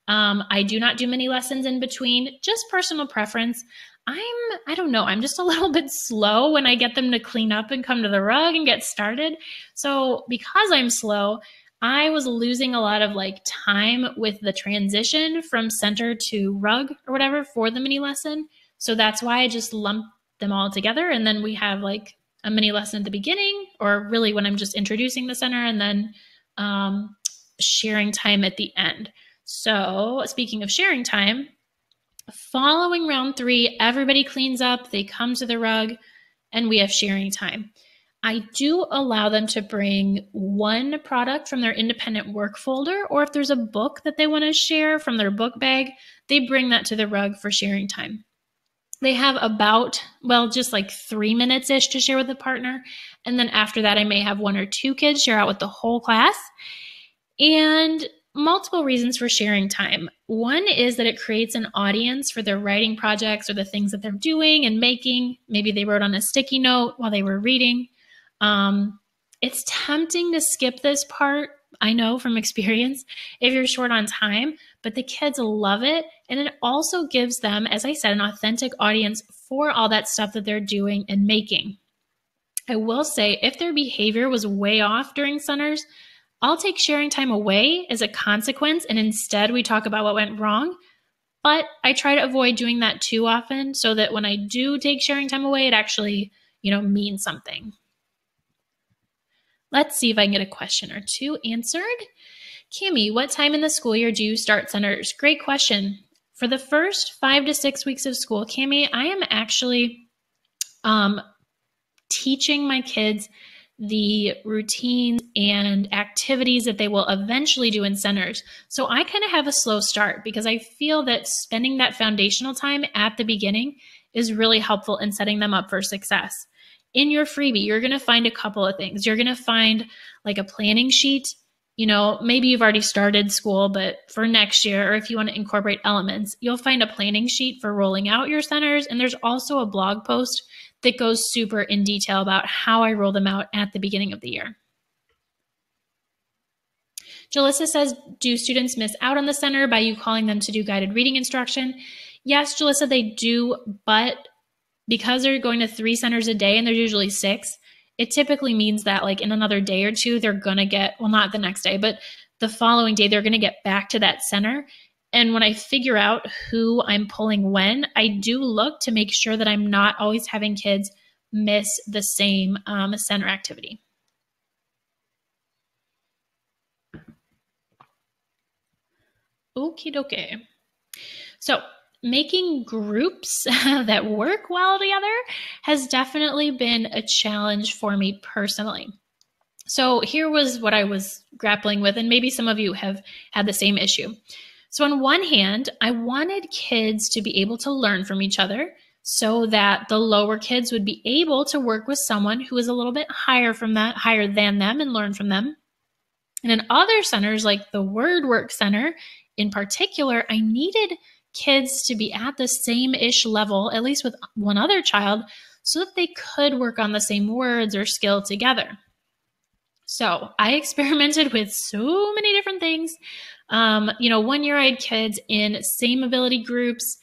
I do not do many lessons in between, just personal preference. I don't know, I'm just a little bit slow when I get them to clean up and come to the rug and get started. So because I'm slow, I was losing a lot of time with the transition from center to rug or whatever for the mini lesson. So that's why I just lumped them all together. And then we have a mini lesson at the beginning, or really when I'm just introducing the center, and then sharing time at the end. So speaking of sharing time, following round 3, everybody cleans up, they come to the rug, and we have sharing time. I do allow them to bring one product from their independent work folder, or if there's a book that they want to share from their book bag, they bring that to the rug for sharing time. They have about, just 3 minutes-ish to share with a partner. And then after that, I may have 1 or 2 kids share out with the whole class. And multiple reasons for sharing time. One is that it creates an audience for their writing projects or the things that they're doing and making. Maybe they wrote on a sticky note while they were reading. It's tempting to skip this part, I know from experience, if you're short on time, but the kids love it. And it also gives them, as I said, an authentic audience for all that stuff that they're doing and making. I will say, if their behavior was way off during centers, I'll take sharing time away as a consequence, and instead we talk about what went wrong. But I try to avoid doing that too often, so that when I do take sharing time away, it actually, means something. Let's see if I can get a question or 2 answered. Cami, what time in the school year do you start centers? Great question. For the first 5 to 6 weeks of school, Cami, I am actually teaching my kids the routines and activities that they will eventually do in centers. So I kind of have a slow start because I feel that spending that foundational time at the beginning is really helpful in setting them up for success. In your freebie, you're going to find a couple of things. You're going to find a planning sheet maybe you've already started school, but for next year, or if you want to incorporate elements, you'll find a planning sheet for rolling out your centers. And there's also a blog post that goes super in detail about how I roll them out at the beginning of the year. Jalissa says, do students miss out on the center by you calling them to do guided reading instruction? Yes, Jalissa, they do, but because they're going to 3 centers a day and there's usually 6, it typically means that like in another day or two, they're going to get, well, not the next day, but the following day, they're going to get back to that center. And when I figure out who I'm pulling when, I do look to make sure that I'm not always having kids miss the same center activity. Okie dokie. So making groups that work well together has definitely been a challenge for me personally. So here was what I was grappling with, and maybe some of you have had the same issue. So on one hand, I wanted kids to be able to learn from each other so that the lower kids would be able to work with someone who was a little bit higher than them and learn from them. And in other centers, like the WordWork Center in particular, I needed kids to be at the same-ish level, at least with one other child, so that they could work on the same words or skill together. So I experimented with so many different things. 1 year I had kids in same ability groups.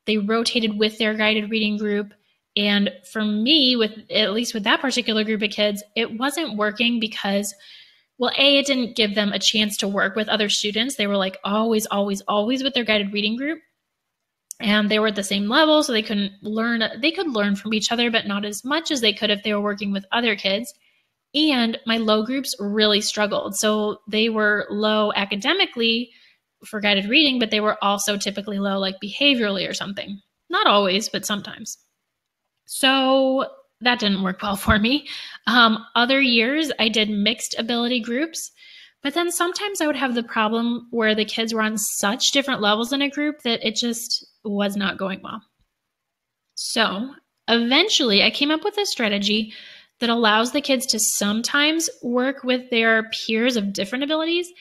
They rotated with their guided reading group. And for me, at least with that particular group of kids, it wasn't working because, well, it didn't give them a chance to work with other students. They were like always with their guided reading group. And they were at the same level, so they couldn't learn. They could learn from each other, but not as much as they could if they were working with other kids. And my low groups really struggled. So they were low academically for guided reading, but they were also typically low like behaviorally or something. Not always, but sometimes. So that didn't work well for me. Other years, I did mixed ability groups, but then sometimes I would have the problem where the kids were on such different levels in a group that it just was not going well. So eventually I came up with a strategy that allows the kids to sometimes work with their peers of different abilities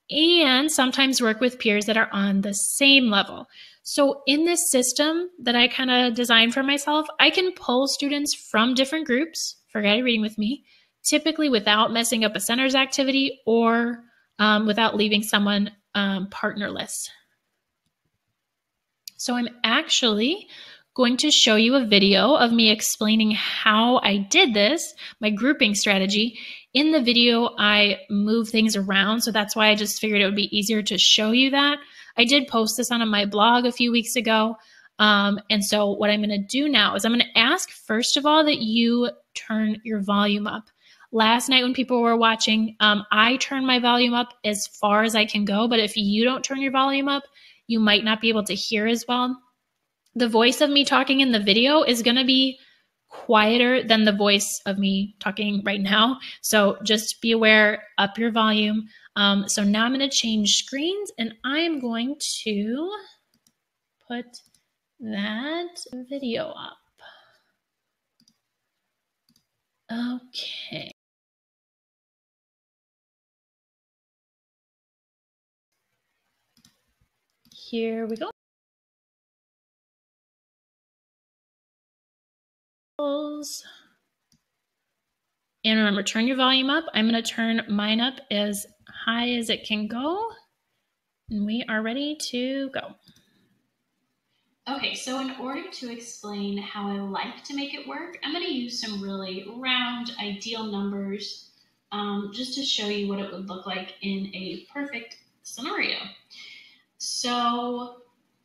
and sometimes work with peers that are on the same level. So in this system that I kind of designed for myself, I can pull students from different groups for guided reading with me, typically without messing up a center's activity or without leaving someone partnerless. So I'm actually going to show you a video of me explaining how I did this, my grouping strategy. In the video, I move things around, so that's why I just figured it would be easier to show you that. I did post this on my blog a few weeks ago, and so what I'm going to do now is I'm going to ask, first of all, that you turn your volume up. Last night when people were watching, I turned my volume up as far as I can go, but if you don't turn your volume up, you might not be able to hear as well. The voice of me talking in the video is going to be quieter than the voice of me talking right now. So just be aware, up your volume. So now I'm going to change screens and I'm going to put that video up. Okay. Here we go. And remember, turn your volume up. I'm going to turn mine up as high as it can go. And we are ready to go. Okay, so in order to explain how I like to make it work, I'm going to use some really round, ideal numbers just to show you what it would look like in a perfect scenario. So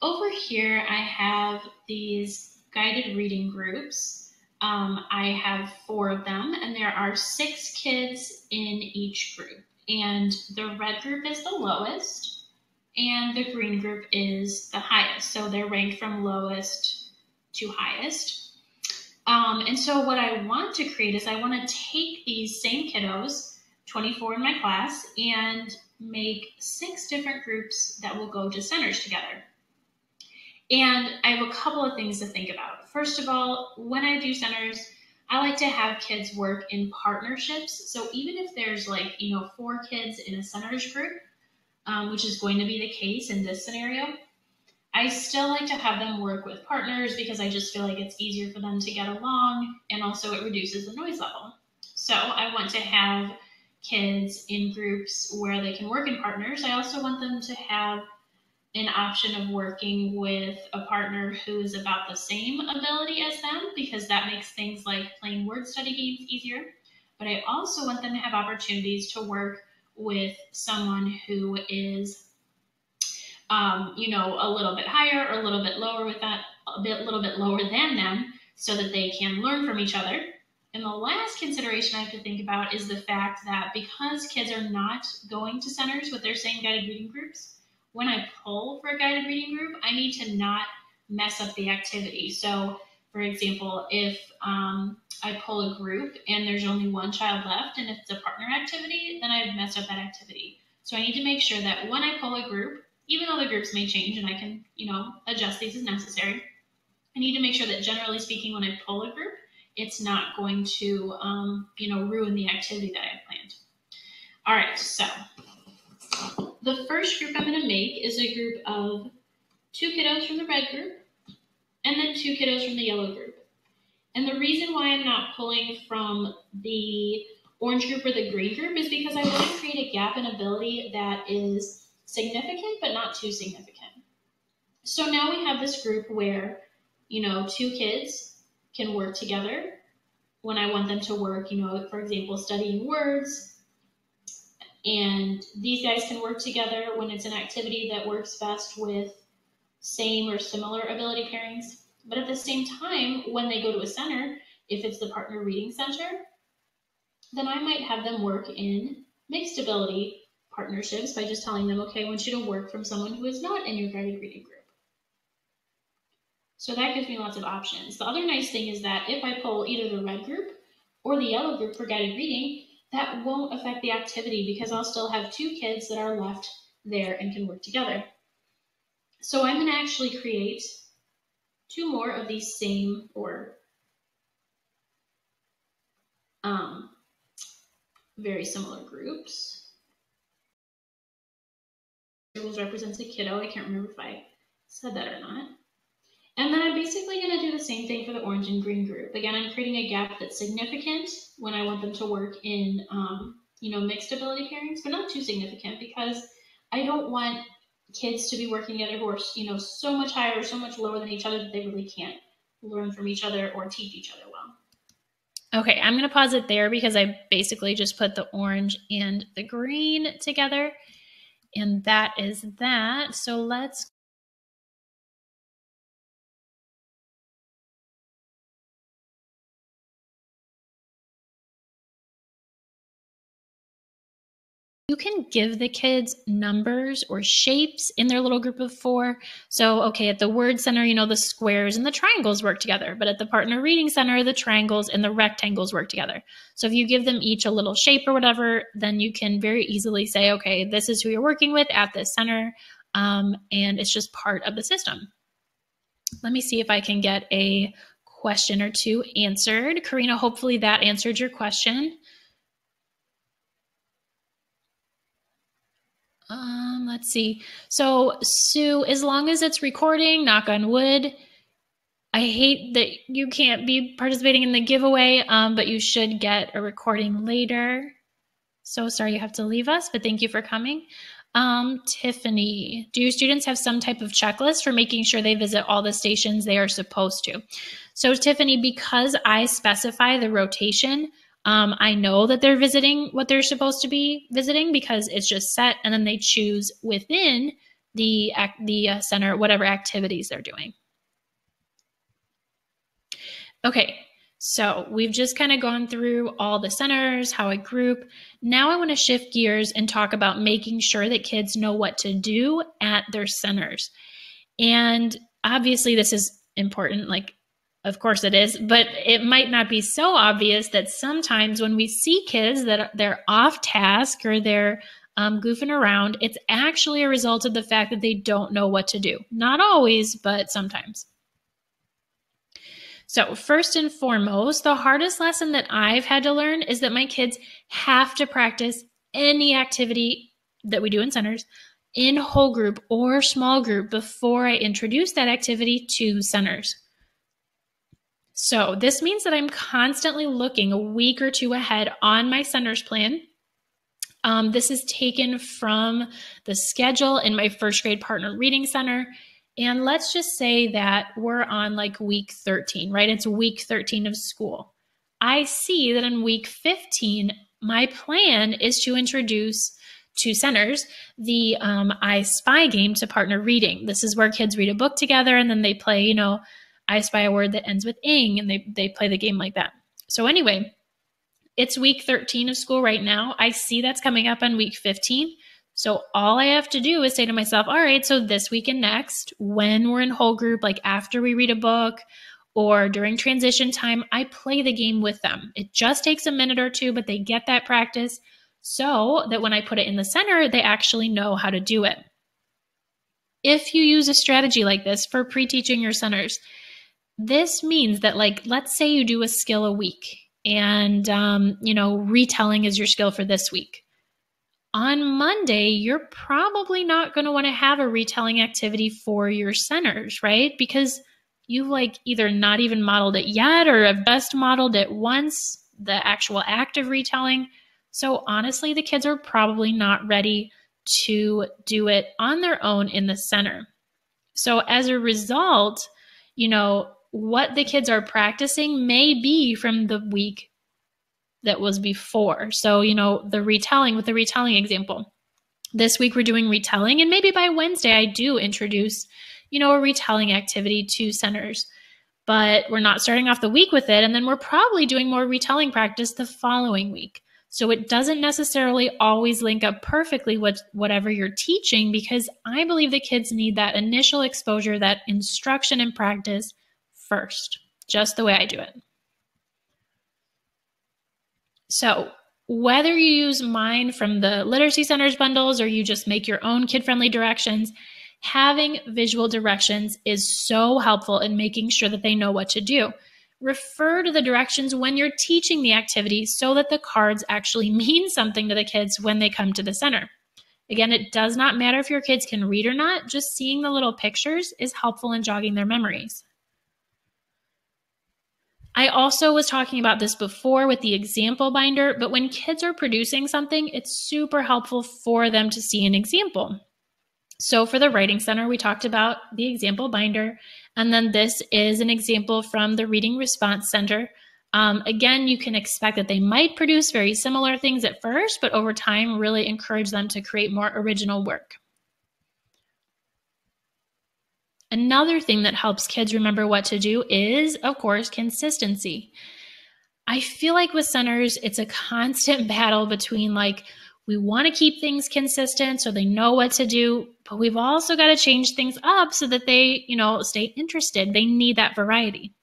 over here, I have these guided reading groups. I have 4 of them, and there are 6 kids in each group. And the red group is the lowest, and the green group is the highest. So they're ranked from lowest to highest. And so what I want to create is I want to take these same kiddos, 24 in my class, and make 6 different groups that will go to centers together. And I have a couple of things to think about. First of all, when I do centers, I like to have kids work in partnerships. So even if there's like, 4 kids in a centers group, which is going to be the case in this scenario, I still like to have them work with partners because I just feel like it's easier for them to get along, and also it reduces the noise level. So I want to have kids in groups where they can work in partners. I also want them to have an option of working with a partner who is about the same ability as them, because that makes things like playing word study games easier. But I also want them to have opportunities to work with someone who is a little bit higher or a little bit lower with that, little bit lower than them, so that they can learn from each other. And the last consideration I have to think about is the fact that because kids are not going to centers with their same guided reading groups, when I pull for a guided reading group, I need to not mess up the activity. So, for example, if I pull a group and there's only one child left and it's a partner activity, then I've messed up that activity. So I need to make sure that when I pull a group, even though the groups may change and I can, adjust these as necessary, I need to make sure that generally speaking, when I pull a group, it's not going to, ruin the activity that I have planned. All right, so the first group I'm going to make is a group of 2 kiddos from the red group and then 2 kiddos from the yellow group. And the reason why I'm not pulling from the orange group or the green group is because I want to create a gap in ability that is significant but not too significant. So now we have this group where, 2 kids can work together when I want them to work, for example, studying words. And these guys can work together when it's an activity that works best with same or similar ability pairings. But at the same time, when they go to a center, if it's the partner reading center, then I might have them work in mixed ability partnerships by just telling them, okay, I want you to work from someone who is not in your guided reading group. So that gives me lots of options. The other nice thing is that if I pull either the red group or the yellow group for guided reading, that won't affect the activity because I'll still have 2 kids that are left there and can work together. So I'm going to actually create 2 more of these same or very similar groups. Circles represents a kiddo. I can't remember if I said that or not. And then I'm basically going to do the same thing for the orange and green group. Again, I'm creating a gap that's significant when I want them to work in, mixed ability pairings, but not too significant because I don't want kids to be working together who are, so much higher or so much lower than each other that they really can't learn from each other or teach each other well. Okay, I'm going to pause it there because I basically just put the orange and the green together. And that is that. So let's you can give the kids numbers or shapes in their little group of 4. So, okay, at the word center, the squares and the triangles work together. But at the partner reading center, the triangles and the rectangles work together. So if you give them each a little shape or whatever, then you can very easily say, okay, this is who you're working with at this center. And it's just part of the system. Let me see if I can get a question or 2 answered. Karina, hopefully that answered your question. Let's see. So Sue, as long as it's recording, knock on wood, I hate that you can't be participating in the giveaway, but you should get a recording later. So sorry you have to leave us, but thank you for coming. Tiffany, do your students have some type of checklist for making sure they visit all the stations they are supposed to? So Tiffany, because I specify the rotation, I know that they're visiting what they're supposed to be visiting because it's just set, and then they choose within the center whatever activities they're doing. Okay, so we've just kind of gone through all the centers, how I group. Now I want to shift gears and talk about making sure that kids know what to do at their centers. And obviously this is important, like of course it is, but it might not be so obvious that sometimes when we see kids that they're off task or they're goofing around, it's actually a result of the fact that they don't know what to do. Not always, but sometimes. So first and foremost, the hardest lesson that I've had to learn is that my kids have to practice any activity that we do in centers in whole group or small group before I introduce that activity to centers. So this means that I'm constantly looking a week or two ahead on my centers plan. This is taken from the schedule in my first grade partner reading center. And let's just say that we're on like week 13, right? It's week 13 of school. I see that in week 15, my plan is to introduce to centers the I Spy game to partner reading. This is where kids read a book together and then they play, I spy a word that ends with ing, and they play the game like that. So anyway, it's week 13 of school right now. I see that's coming up on week 15. So all I have to do is say to myself, all right, so this week and next, when we're in whole group, like after we read a book or during transition time, I play the game with them. It just takes a minute or two, but they get that practice so that when I put it in the center, they actually know how to do it. If you use a strategy like this for pre-teaching your centers, this means that, like, let's say you do a skill a week and, retelling is your skill for this week. On Monday, you're probably not going to want to have a retelling activity for your centers, right? Because you've either not even modeled it yet or have just modeled it once, the actual act of retelling. So honestly, the kids are probably not ready to do it on their own in the center. So as a result, what the kids are practicing may be from the week that was before. So, the retelling with the retelling example. This week we're doing retelling, and maybe by Wednesday I do introduce, a retelling activity to centers. But we're not starting off the week with it, and then we're probably doing more retelling practice the following week. So it doesn't necessarily always link up perfectly with whatever you're teaching, because I believe the kids need that initial exposure, that instruction and practice first, just the way I do it. So whether you use mine from the Literacy Centers bundles or you just make your own kid-friendly directions, having visual directions is so helpful in making sure that they know what to do. Refer to the directions when you're teaching the activity so that the cards actually mean something to the kids when they come to the center. Again, it does not matter if your kids can read or not, just seeing the little pictures is helpful in jogging their memories. I also was talking about this before with the example binder, but when kids are producing something, it's super helpful for them to see an example. So for the Writing Center, we talked about the example binder, and then this is an example from the Reading Response Center. Again, you can expect that they might produce very similar things at first, but over time really encourage them to create more original work. Another thing that helps kids remember what to do is, of course, consistency. I feel like with centers, it's a constant battle between we want to keep things consistent so they know what to do, but we've also got to change things up so that they, stay interested. They need that variety.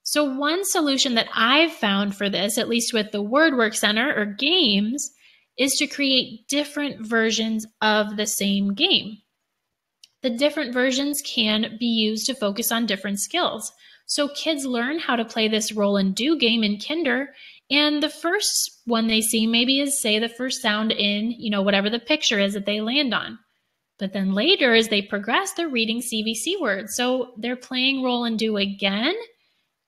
So one solution that I've found for this, at least with the WordWork Center or games, is to create different versions of the same game. The different versions can be used to focus on different skills. So kids learn how to play this roll and do game in Kinder, and the first one they see maybe is, say, the first sound in, whatever the picture is that they land on. But then later, as they progress, they're reading CVC words. So they're playing roll and do again,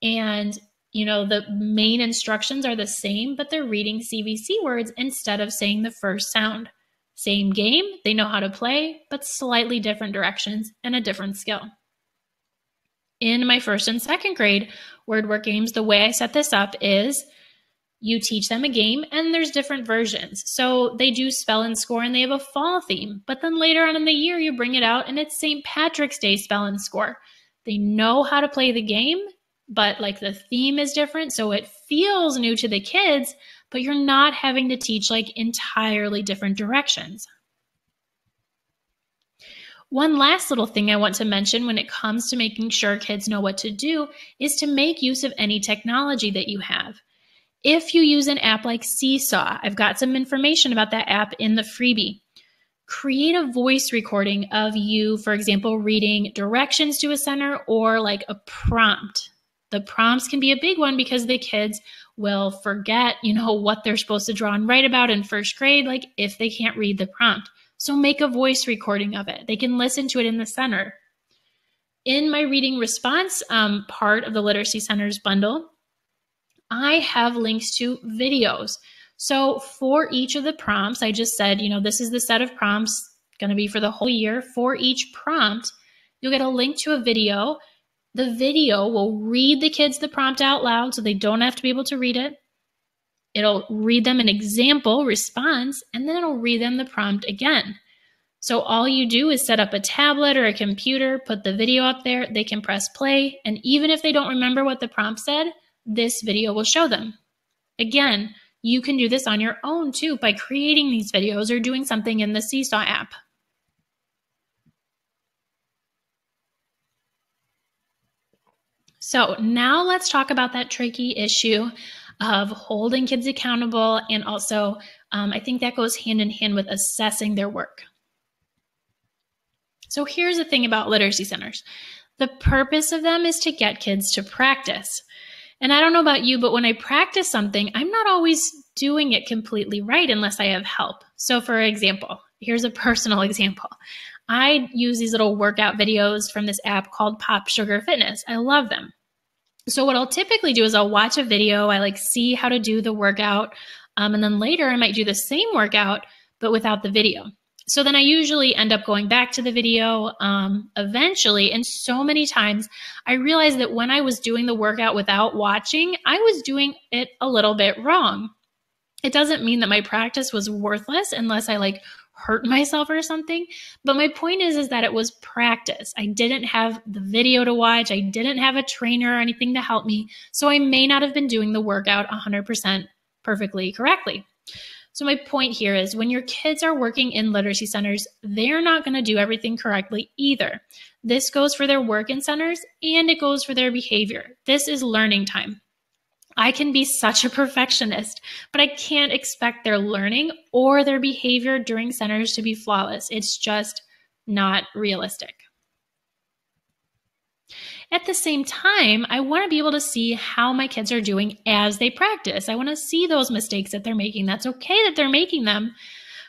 and the main instructions are the same, but they're reading CVC words instead of saying the first sound. Same game, they know how to play, but slightly different directions and a different skill. In my first and second grade WordWork games, the way I set this up is you teach them a game and there's different versions. So they do spell and score and they have a fall theme, but then later on in the year you bring it out and it's St. Patrick's Day spell and score. They know how to play the game, but the theme is different, so it feels new to the kids, but you're not having to teach entirely different directions. One last little thing I want to mention when it comes to making sure kids know what to do is to make use of any technology that you have. If you use an app like Seesaw, I've got some information about that app in the freebie. Create a voice recording of you, for example, reading directions to a center or a prompt. The prompts can be a big one because the kids will forget, what they're supposed to draw and write about in first grade, like if they can't read the prompt. So make a voice recording of it. They can listen to it in the center. In my reading response part of the Literacy Centers bundle, I have links to videos. So for each of the prompts, I just said, this is the set of prompts going to be for the whole year. For each prompt, you'll get a link to a video. The video will read the kids the prompt out loud so they don't have to be able to read it. It'll read them an example response, and then it'll read them the prompt again. So all you do is set up a tablet or a computer, put the video up there, they can press play, and even if they don't remember what the prompt said, this video will show them. Again, you can do this on your own too by creating these videos or doing something in the Seesaw app. So now let's talk about that tricky issue of holding kids accountable, and also I think that goes hand in hand with assessing their work. So here's the thing about literacy centers. The purpose of them is to get kids to practice. And I don't know about you, but when I practice something, I'm not always doing it completely right unless I have help. So for example, here's a personal example. I use these little workout videos from this app called Pop Sugar Fitness. I love them. So what I'll typically do is I'll watch a video, I see how to do the workout, and then later I might do the same workout, but without the video. So then I usually end up going back to the video eventually, and so many times I realized that when I was doing the workout without watching, I was doing it a little bit wrong. It doesn't mean that my practice was worthless unless I hurt myself or something. But my point is that it was practice. I didn't have the video to watch. I didn't have a trainer or anything to help me. So I may not have been doing the workout 100% perfectly correctly. So my point here is when your kids are working in literacy centers, they're not going to do everything correctly either. This goes for their work in centers and it goes for their behavior. This is learning time. I can be such a perfectionist, but I can't expect their learning or their behavior during centers to be flawless. It's just not realistic. At the same time, I want to be able to see how my kids are doing as they practice. I want to see those mistakes that they're making. That's okay that they're making them,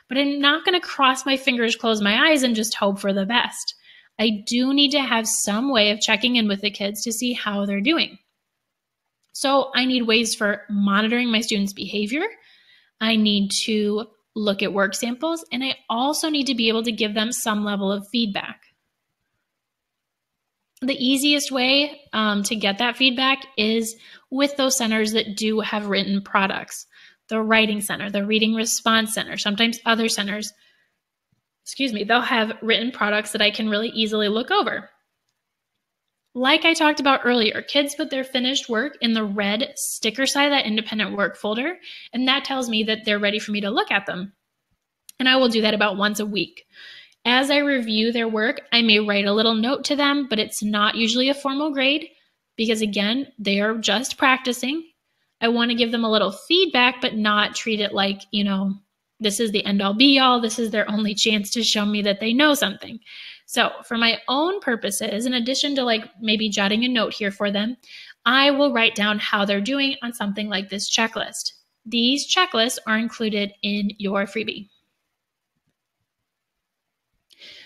but I'm not going to cross my fingers, close my eyes, and just hope for the best. I do need to have some way of checking in with the kids to see how they're doing. So I need ways for monitoring my students' behavior. I need to look at work samples, and I also need to be able to give them some level of feedback. The easiest way to get that feedback is with those centers that do have written products. The Writing Center, the Reading Response Center, sometimes other centers, they'll have written products that I can really easily look over. Like I talked about earlier, kids put their finished work in the red sticker side of that independent work folder, and that tells me that they're ready for me to look at them. And I will do that about once a week. As I review their work, I may write a little note to them, but it's not usually a formal grade because, again, they are just practicing. I want to give them a little feedback, but not treat it like, this is the end-all be-all. This is their only chance to show me that they know something. So for my own purposes, in addition to maybe jotting a note here for them, I will write down how they're doing on something like this checklist. These checklists are included in your freebie.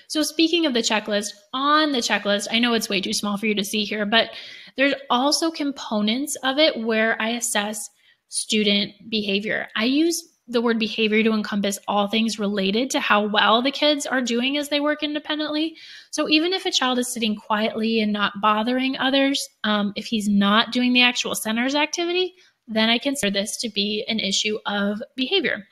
So speaking of the checklist, on the checklist, I know it's way too small for you to see here, but there's also components of it where I assess student behavior. I use the word behavior to encompass all things related to how well the kids are doing as they work independently. So even if a child is sitting quietly and not bothering others, if he's not doing the actual center's activity, then I consider this to be an issue of behavior.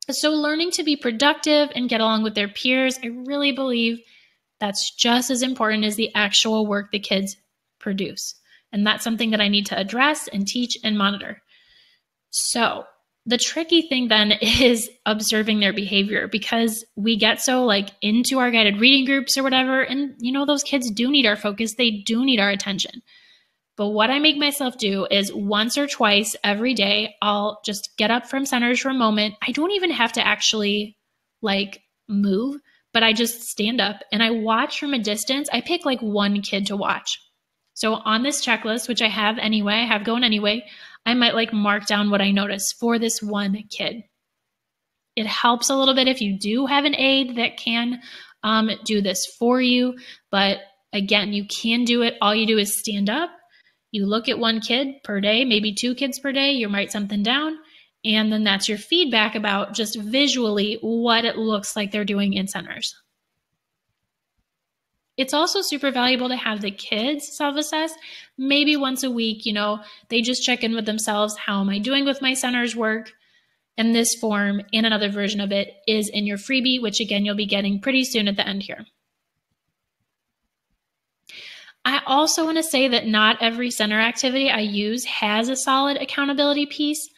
So learning to be productive and get along with their peers, I really believe that's just as important as the actual work the kids produce. And that's something that I need to address and teach and monitor. So the tricky thing then is observing their behavior because we get so into our guided reading groups or whatever. And those kids do need our focus. They do need our attention. But what I make myself do is once or twice every day, I'll just get up from centers for a moment. I don't even have to actually move, but I just stand up and I watch from a distance. I pick one kid to watch. So on this checklist, which I have anyway, I have going anyway, I might like mark down what I notice for this one kid. It helps a little bit if you do have an aide that can do this for you. But again, you can do it. All you do is stand up. You look at one kid per day, maybe 2 kids per day. You write something down. And then that's your feedback about just visually what it looks like they're doing in centers. It's also super valuable to have the kids self-assess. Maybe once a week, they just check in with themselves. How am I doing with my centers work? And this form and another version of it is in your freebie, which again, you'll be getting pretty soon at the end here. I also want to say that not every center activity I use has a solid accountability piece.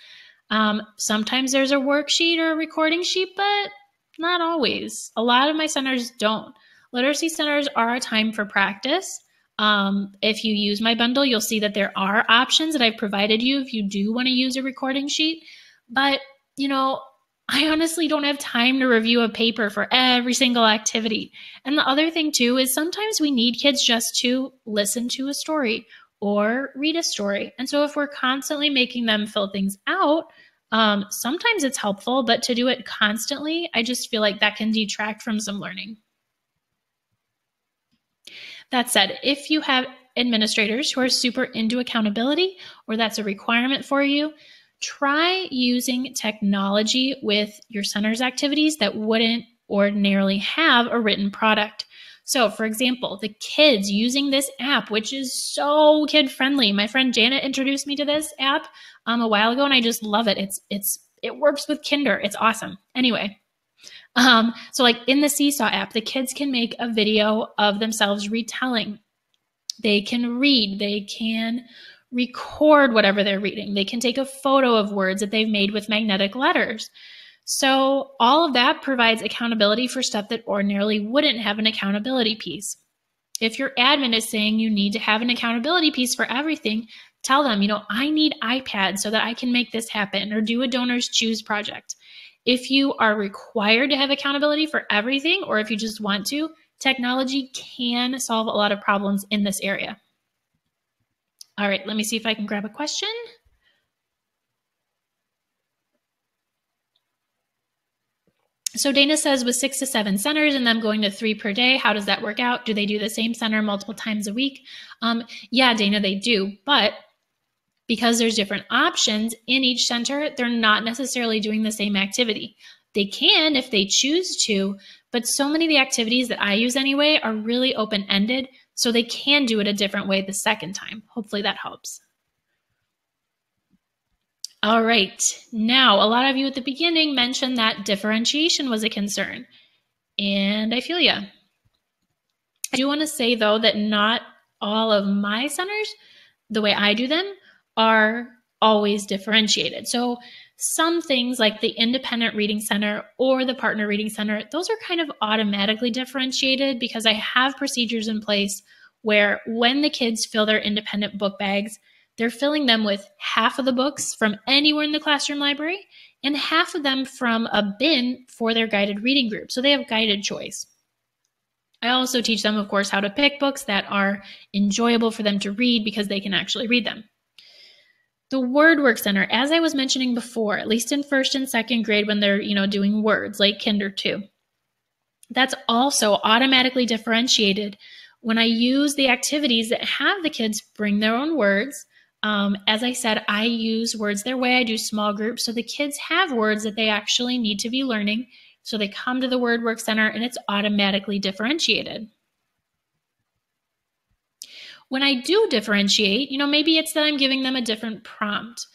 Sometimes there's a worksheet or a recording sheet, but not always. A lot of my centers don't. Literacy centers are a time for practice. If you use my bundle, you'll see that there are options that I've provided you if you do want to use a recording sheet. But, I honestly don't have time to review a paper for every single activity. And the other thing too is sometimes we need kids just to listen to a story or read a story. And so if we're constantly making them fill things out, sometimes it's helpful, but to do it constantly, I just feel like that can detract from some learning. That said, if you have administrators who are super into accountability or that's a requirement for you, try using technology with your center's activities that wouldn't ordinarily have a written product. So for example, the kids using this app, which is so kid-friendly. My friend Janet introduced me to this app a while ago, and I just love it. It works with Kinder. It's awesome. Anyway, so like in the Seesaw app, the kids can make a video of themselves retelling. They can read. They can record whatever they're reading. They can take a photo of words that they've made with magnetic letters. So all of that provides accountability for stuff that ordinarily wouldn't have an accountability piece. If your admin is saying you need to have an accountability piece for everything, tell them, I need iPad so that I can make this happen, or do a Donors Choose project. If you are required to have accountability for everything, or if you just want to, technology can solve a lot of problems in this area. All right, let me see if I can grab a question. So Dana says with 6 to 7 centers and them going to 3 per day, how does that work out? Do they do the same center multiple times a week? Yeah, Dana, they do. But because there's different options in each center, they're not necessarily doing the same activity. They can if they choose to, but so many of the activities that I use anyway are really open-ended, so they can do it a different way the second time. Hopefully that helps. All right, now a lot of you at the beginning mentioned that differentiation was a concern, and I feel ya. I do want to say though that not all of my centers, the way I do them, are always differentiated. So some things like the Independent Reading Center or the Partner Reading Center, those are kind of automatically differentiated because I have procedures in place where when the kids fill their independent book bags, they're filling them with half of the books from anywhere in the classroom library and half of them from a bin for their guided reading group. So they have guided choice. I also teach them, of course, how to pick books that are enjoyable for them to read because they can actually read them. The Word Work Center, as I was mentioning before, at least in 1st and 2nd grade when they're, doing words like Kinder 2, that's also automatically differentiated when I use the activities that have the kids bring their own words. As I said, I use Words Their Way. I do small groups, so the kids have words that they actually need to be learning. So they come to the Word Work Center and it's automatically differentiated. When I do differentiate, maybe it's that I'm giving them a different prompt.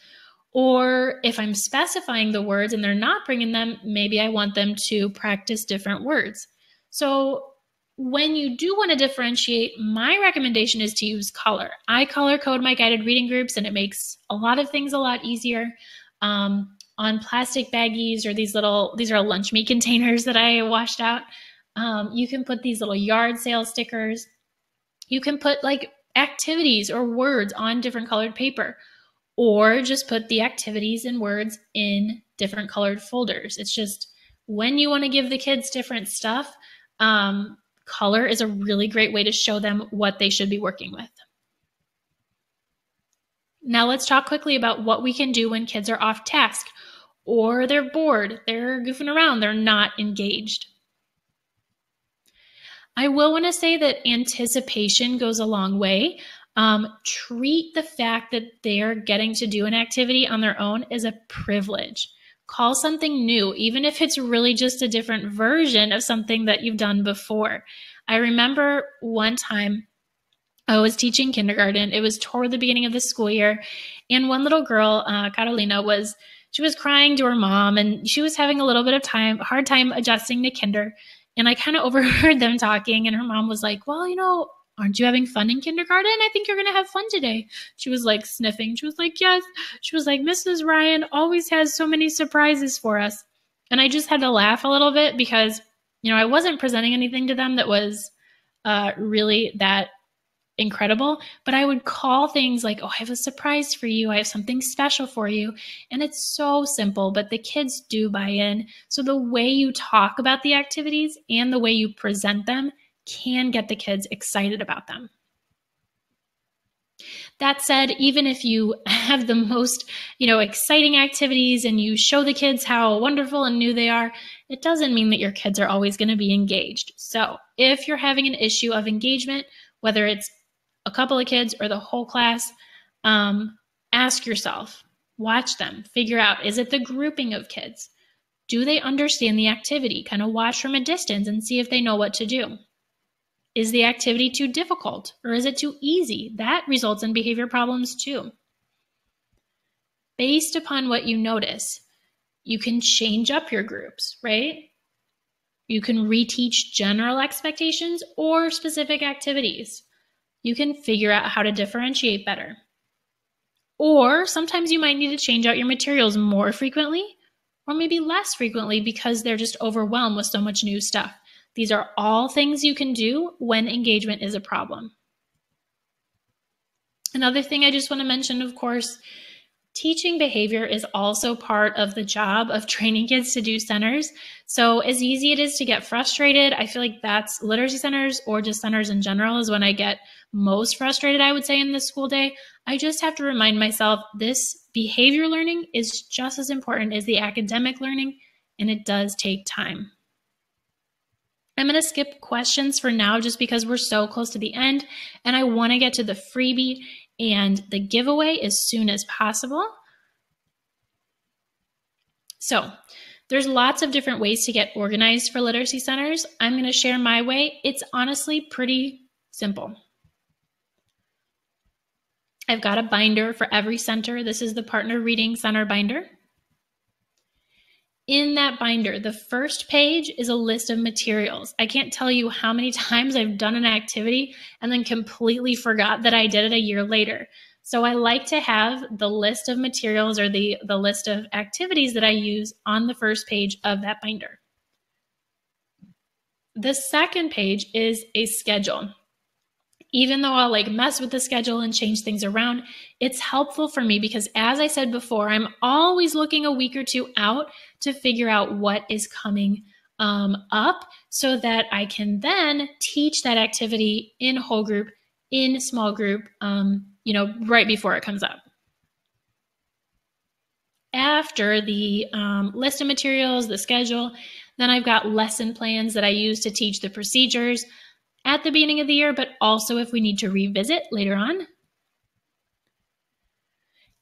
Or if I'm specifying the words and they're not bringing them, maybe I want them to practice different words. So when you do want to differentiate, my recommendation is to use color. I color code my guided reading groups and it makes a lot of things a lot easier. On plastic baggies or these are lunch meat containers that I washed out. You can put these little yard sale stickers. You can put like activities or words on different colored paper, or just put the activities and words in different colored folders. It's just when you want to give the kids different stuff, color is a really great way to show them what they should be working with. Now let's talk quickly about what we can do when kids are off task or they're bored, they're goofing around, they're not engaged. I will want to say that anticipation goes a long way. Treat the fact that they're getting to do an activity on their own as a privilege. Call something new, even if it's really just a different version of something that you've done before. I remember one time I was teaching kindergarten. It was toward the beginning of the school year. And one little girl, Catalina, she was crying to her mom, and she was having a little bit of hard time adjusting to kinder. And I kind of overheard them talking, and her mom was like, well, aren't you having fun in kindergarten? I think you're going to have fun today. She was like sniffing. She was like, yes. She was like, Mrs. Ryan always has so many surprises for us. And I just had to laugh a little bit because, I wasn't presenting anything to them that was really that incredible, but I would call things like, oh, I have a surprise for you. I have something special for you. And it's so simple, but the kids do buy in. So the way you talk about the activities and the way you present them can get the kids excited about them. That said, even if you have the most, exciting activities and you show the kids how wonderful and new they are, it doesn't mean that your kids are always going to be engaged. So if you're having an issue of engagement, whether it's a couple of kids or the whole class, ask yourself, watch them, figure out, is it the grouping of kids? Do they understand the activity? Kind of watch from a distance and see if they know what to do. Is the activity too difficult or is it too easy? That results in behavior problems too. Based upon what you notice, you can change up your groups, right? You can reteach general expectations or specific activities. You can figure out how to differentiate better. Or sometimes you might need to change out your materials more frequently or maybe less frequently because they're just overwhelmed with so much new stuff. These are all things you can do when engagement is a problem. Another thing I just want to mention, of course, teaching behavior is also part of the job of training kids to do centers. So as easy it is to get frustrated, I feel like that's literacy centers or just centers in general is when I get most frustrated, I would say, in the school day. I just have to remind myself this behavior learning is just as important as the academic learning, and it does take time. I'm going to skip questions for now just because we're so close to the end, and I want to get to the freebie and the giveaway as soon as possible. So there's lots of different ways to get organized for literacy centers. I'm going to share my way. It's honestly pretty simple. I've got a binder for every center. This is the Partner Reading Center binder. In that binder, the first page is a list of materials. I can't tell you how many times I've done an activity and then completely forgot that I did it a year later. So I like to have the list of materials or the list of activities that I use on the first page of that binder. The second page is a schedule. Even though I'll mess with the schedule and change things around, it's helpful for me because, as I said before, I'm always looking a week or two out to figure out what is coming up so that I can then teach that activity in whole group, in small group, right before it comes up. After the list of materials, the schedule, then I've got lesson plans that I use to teach the procedures at the beginning of the year, but also if we need to revisit later on.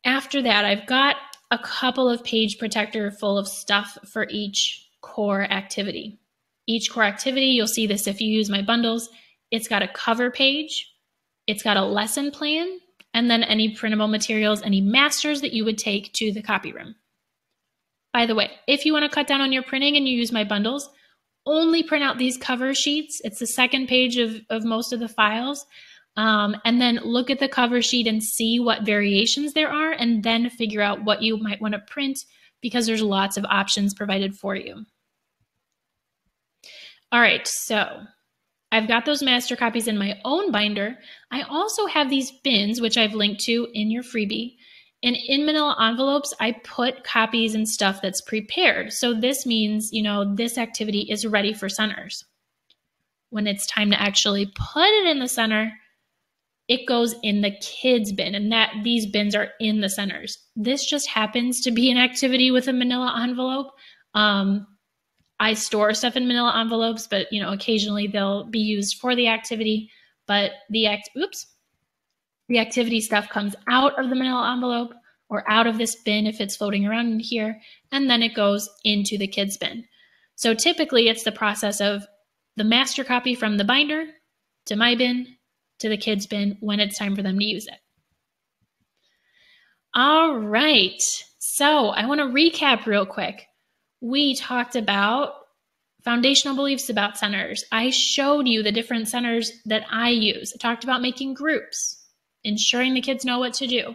After that, I've got a couple of page protector full of stuff for each core activity. Each core activity, you'll see this if you use my bundles, it's got a cover page, it's got a lesson plan, and then any printable materials, any masters that you would take to the copy room. By the way, if you want to cut down on your printing and you use my bundles, only print out these cover sheets. It's the second page of most of the files. And then look at the cover sheet and see what variations there are, and then figure out what you might want to print because there's lots of options provided for you. All right, so I've got those master copies in my own binder. I also have these bins, which I've linked to in your freebie. And in manila envelopes, I put copies and stuff that's prepared. So this means, this activity is ready for centers. When it's time to actually put it in the center, it goes in the kids bin, and that these bins are in the centers. This just happens to be an activity with a manila envelope. I store stuff in manila envelopes, but occasionally they'll be used for the activity. But the activity stuff comes out of the manila envelope or out of this bin if it's floating around in here, and then it goes into the kids bin. So typically it's the process of the master copy from the binder to my bin to the kids bin when it's time for them to use it. All right, so I want to recap real quick. We talked about foundational beliefs about centers. I showed you the different centers that I use. I talked about making groups, ensuring the kids know what to do,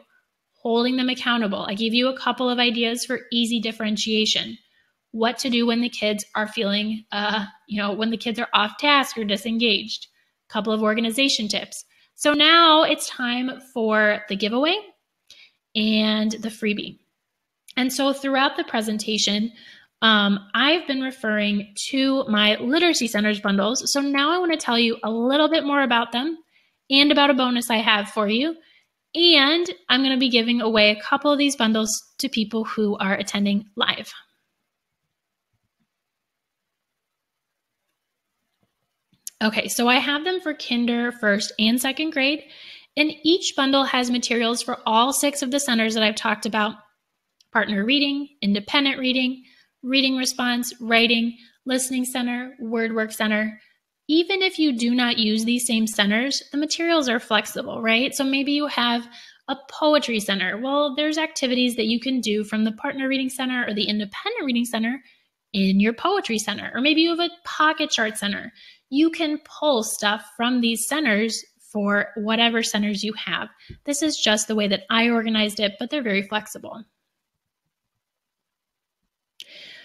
holding them accountable. I gave you a couple of ideas for easy differentiation. What to do when the kids are feeling, when the kids are off task or disengaged. A couple of organization tips. So now it's time for the giveaway and the freebie. And so throughout the presentation, I've been referring to my Literacy Centers bundles. So now I want to tell you a little bit more about them and about a bonus I have for you. And I'm going to be giving away a couple of these bundles to people who are attending live. Okay, so I have them for kinder, first, and second grade. And each bundle has materials for all 6 of the centers that I've talked about: partner reading, independent reading, reading response, writing, listening center, word work center. Even if you do not use these same centers, the materials are flexible, right? So maybe you have a poetry center. Well, there's activities that you can do from the partner reading center or the independent reading center in your poetry center. Or maybe you have a pocket chart center. You can pull stuff from these centers for whatever centers you have. This is just the way that I organized it, but they're very flexible.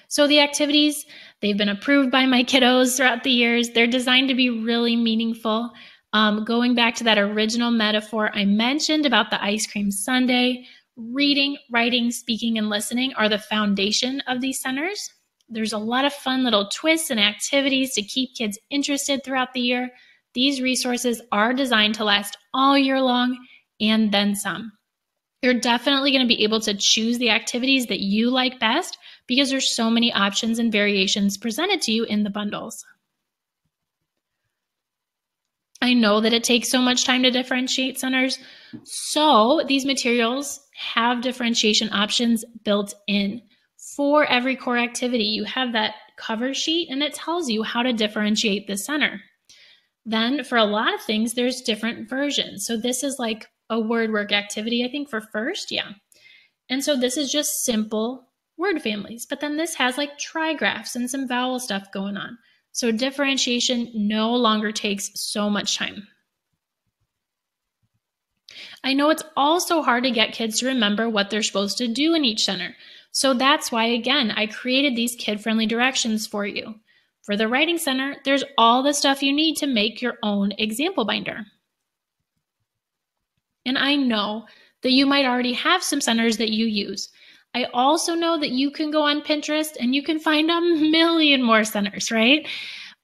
So the activities, they've been approved by my kiddos throughout the years. They're designed to be really meaningful. Going back to that original metaphor I mentioned about the ice cream sundae, reading, writing, speaking, and listening are the foundation of these centers. There's a lot of fun little twists and activities to keep kids interested throughout the year. These resources are designed to last all year long and then some. You're definitely going to be able to choose the activities that you like best because there's so many options and variations presented to you in the bundles. I know that it takes so much time to differentiate centers, so these materials have differentiation options built in. For every core activity, you have that cover sheet and it tells you how to differentiate the center. Then for a lot of things, there's different versions. So this is like a word work activity, I think, for first, yeah. And so this is just simple word families, but then this has like trigraphs and some vowel stuff going on. So differentiation no longer takes so much time. I know it's also hard to get kids to remember what they're supposed to do in each center. So that's why, again, I created these kid-friendly directions for you. For the writing center, there's all the stuff you need to make your own example binder. And I know that you might already have some centers that you use. I also know that you can go on Pinterest and you can find a million more centers, right?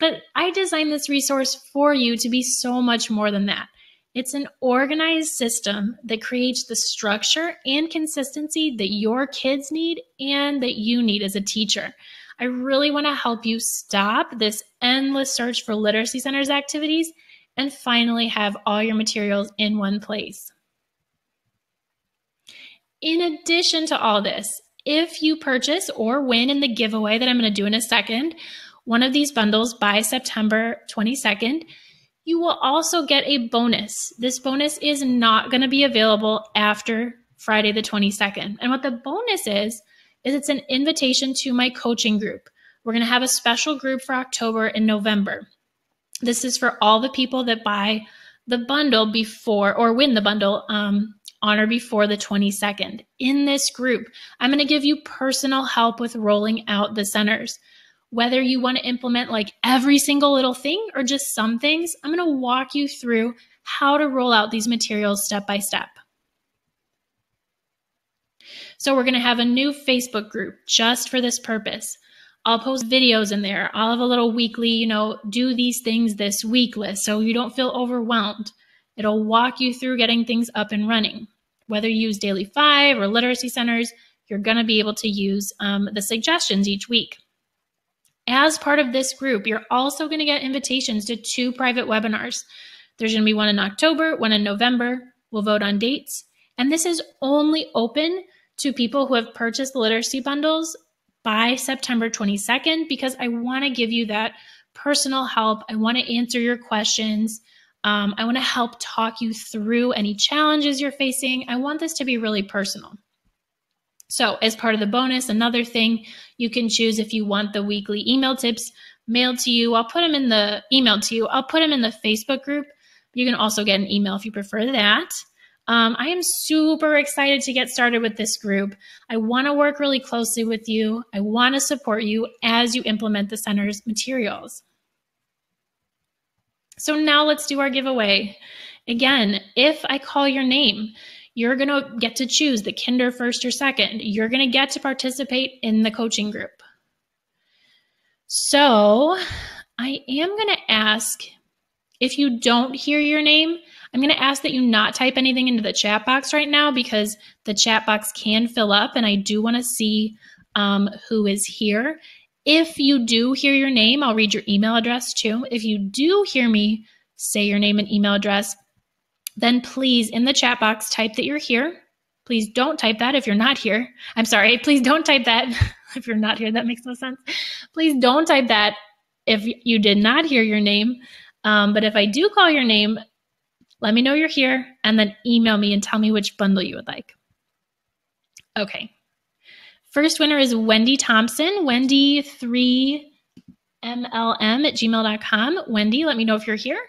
But I designed this resource for you to be so much more than that. It's an organized system that creates the structure and consistency that your kids need and that you need as a teacher. I really want to help you stop this endless search for literacy centers activities and finally have all your materials in one place. In addition to all this, if you purchase or win in the giveaway that I'm going to do in a second, one of these bundles by September 22nd, you will also get a bonus. This bonus is not going to be available after Friday the 22nd. And what the bonus is it's an invitation to my coaching group. We're going to have a special group for October and November. This is for all the people that buy the bundle before or win the bundle on or before the 22nd. In this group, I'm going to give you personal help with rolling out the centers. Whether you want to implement like every single little thing or just some things, I'm going to walk you through how to roll out these materials step by step. So we're going to have a new Facebook group just for this purpose. I'll post videos in there. I'll have a little weekly, do these things this week list so you don't feel overwhelmed. It'll walk you through getting things up and running. Whether you use Daily 5 or Literacy Centers, you're going to be able to use the suggestions each week. As part of this group, you're also going to get invitations to 2 private webinars. There's going to be one in October, one in November. We'll vote on dates. And this is only open to people who have purchased the literacy bundles by September 22nd, because I want to give you that personal help. I want to answer your questions. I want to help talk you through any challenges you're facing. I want this to be really personal. So as part of the bonus, another thing you can choose if you want the weekly email tips mailed to you. I'll put them in the email to you. I'll put them in the Facebook group. You can also get an email if you prefer that. I am super excited to get started with this group. I want to work really closely with you. I want to support you as you implement the center's materials. So now let's do our giveaway. Again, if I call your name, you're going to get to choose the kinder first or second. You're going to get to participate in the coaching group. So I am going to ask, if you don't hear your name, I'm going to ask that you not type anything into the chat box right now, because the chat box can fill up and I do want to see who is here. If you do hear your name, I'll read your email address too. If you do hear me say your name and email address, then please, in the chat box, type that you're here. Please don't type that if you're not here. I'm sorry, please don't type that if you're not here. That makes no sense. Please don't type that if you did not hear your name. But if I do call your name, let me know you're here and then email me and tell me which bundle you would like. Okay. First winner is Wendy Thompson, Wendy3mlm@gmail.com. Wendy, let me know if you're here.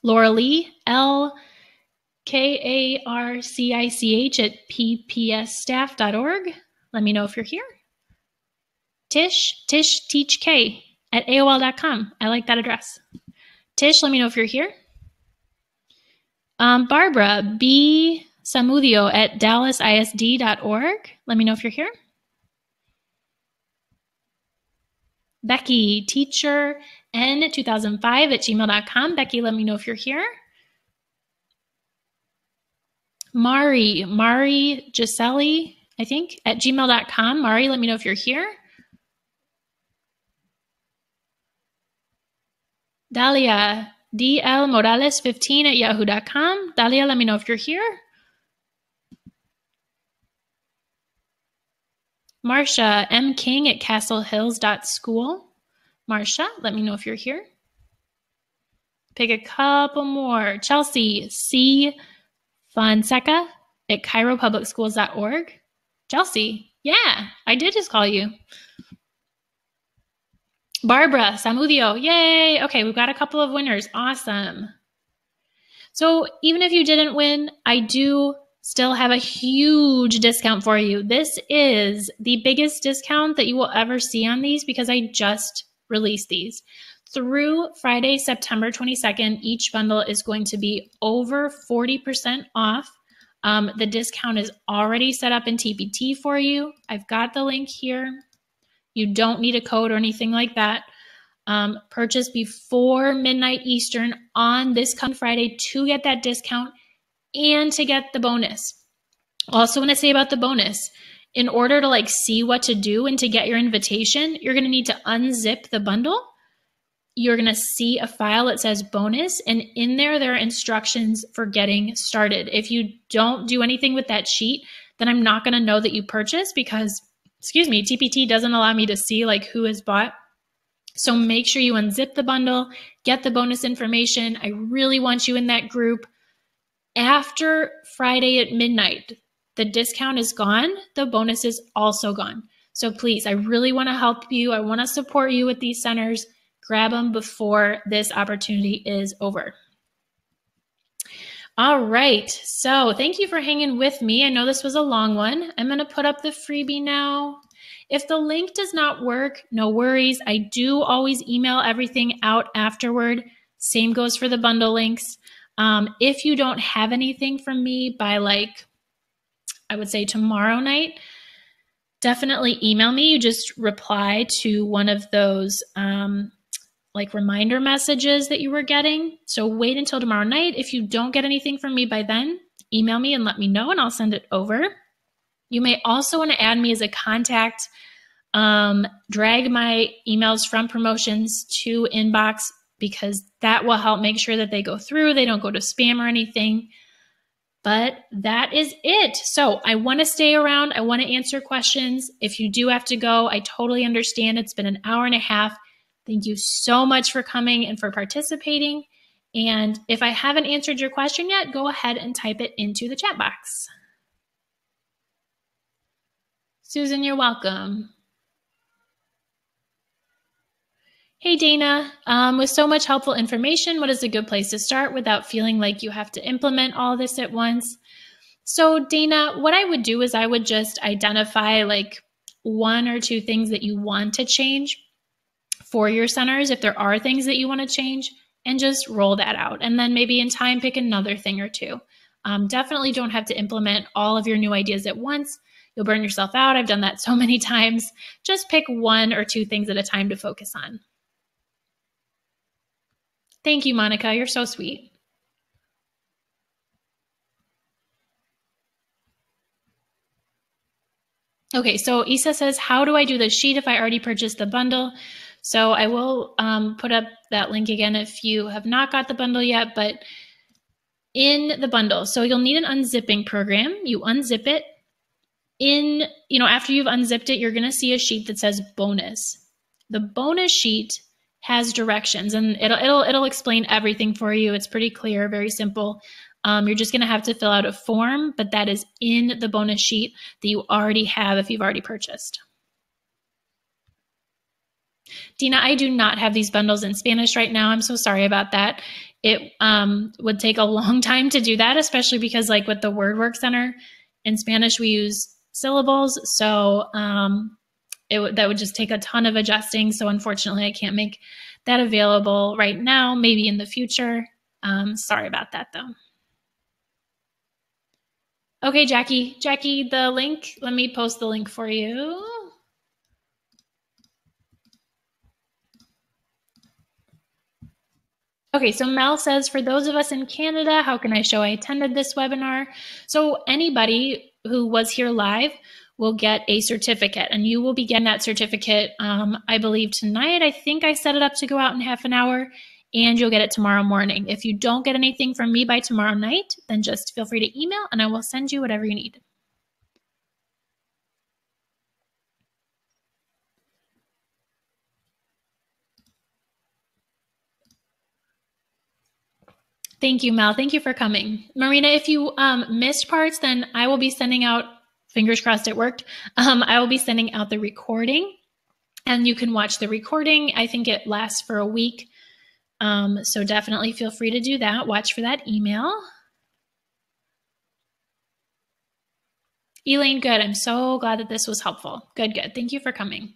Laura Lee, LKARCICH@ppsstaff.org. Let me know if you're here. Tish Teach K at AOL.com. I like that address. Tish, let me know if you're here. Barbara B. Samudio at DallasISD.org. Let me know if you're here. Becky, teacher N2005@gmail.com. Becky, let me know if you're here. Mari Giselli, I think, at gmail.com. Mari, let me know if you're here. Dalia, DLMorales15@yahoo.com. Dalia, let me know if you're here. Marsha M. King at castlehills.school. Marsha, let me know if you're here. Pick a couple more. Chelsea C. Fonseca at cairopublicschools.org. Chelsea, yeah, I did just call you. Barbara Samudio, yay. Okay, we've got a couple of winners. Awesome. So even if you didn't win, I do still have a huge discount for you. This is the biggest discount that you will ever see on these because I just released these. Through Friday, September 22nd, each bundle is going to be over 40% off. The discount is already set up in TPT for you. I've got the link here. You don't need a code or anything like that. Purchase before midnight Eastern on this coming Friday to get that discount and to get the bonus. Also want to say about the bonus, in order to see what to do and to get your invitation, you're going to need to unzip the bundle. You're going to see a file that says bonus, and in there are instructions for getting started. If you don't do anything with that sheet, then I'm not going to know that you purchased because, TPT doesn't allow me to see who has bought. So make sure you unzip the bundle, get the bonus information. I really want you in that group. After Friday at midnight, the discount is gone. The bonus is also gone. So please, I really want to help you. I want to support you with these centers. Grab them before this opportunity is over. All right, so thank you for hanging with me. I know this was a long one. I'm going to put up the freebie now. If the link does not work, no worries. I do always email everything out afterward. Same goes for the bundle links. If you don't have anything from me by I would say tomorrow night, definitely email me. You just reply to one of those like reminder messages that you were getting. So wait until tomorrow night. If you don't get anything from me by then, email me and let me know and I'll send it over. You may also want to add me as a contact. Drag my emails from promotions to inbox because that will help make sure that they go through. They don't go to spam or anything. But that is it. So I want to stay around. I want to answer questions. If you do have to go, I totally understand. It's been an hour and a half. Thank you so much for coming and for participating. And if I haven't answered your question yet, go ahead and type it into the chat box. Susan, you're welcome. Hey, Dana, with so much helpful information, what is a good place to start without feeling like you have to implement all this at once? So Dana, what I would do is I would just identify like 1 or 2 things that you want to change for your centers, if there are things that you want to change, and just roll that out. And then maybe in time, pick another thing or 2. Definitely don't have to implement all of your new ideas at once. You'll burn yourself out. I've done that so many times. Just pick 1 or 2 things at a time to focus on. Thank you, Monica. You're so sweet. Okay, so Isa says, how do I do the sheet if I already purchased the bundle? So I will put up that link again if you have not got the bundle yet, but in the bundle, so you'll need an unzipping program. You unzip it. After you've unzipped it, you're going to see a sheet that says bonus. The bonus sheet has directions and it'll explain everything for you. It's pretty clear, very simple. You're just going to have to fill out a form, but that is in the bonus sheet that you already have if you've already purchased. Dina, I do not have these bundles in Spanish right now. I'm so sorry about that. It would take a long time to do that, especially because like with the WordWork Center in Spanish, we use syllables. So that would just take a ton of adjusting. So unfortunately, I can't make that available right now, maybe in the future. Sorry about that though. Okay, Jackie, the link, let me post the link for you. Okay, so Mel says, for those of us in Canada, how can I show I attended this webinar? So anybody who was here live will get a certificate, and you will be getting that certificate, I believe tonight. I think I set it up to go out in half an hour, and you'll get it tomorrow morning. If you don't get anything from me by tomorrow night, then just feel free to email, and I will send you whatever you need. Thank you, Mel. Thank you for coming. Marina, if you missed parts, then I will be sending out, fingers crossed it worked, I will be sending out the recording, and you can watch the recording. I think it lasts for a week, so definitely feel free to do that. Watch for that email. Elaine, good. I'm so glad that this was helpful. Good. Thank you for coming.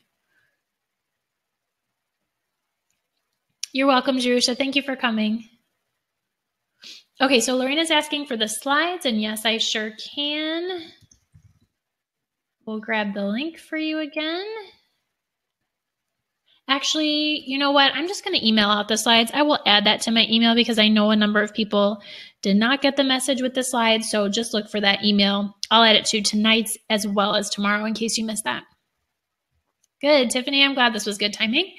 You're welcome, Jerusha. Thank you for coming. Okay, so Lorena's asking for the slides, and yes, I sure can. We'll grab the link for you again. Actually, you know what? I'm just going to email out the slides. I will add that to my email because I know a number of people did not get the message with the slides, so just look for that email. I'll add it to tonight's as well as tomorrow in case you missed that. Good, Tiffany, I'm glad this was good timing.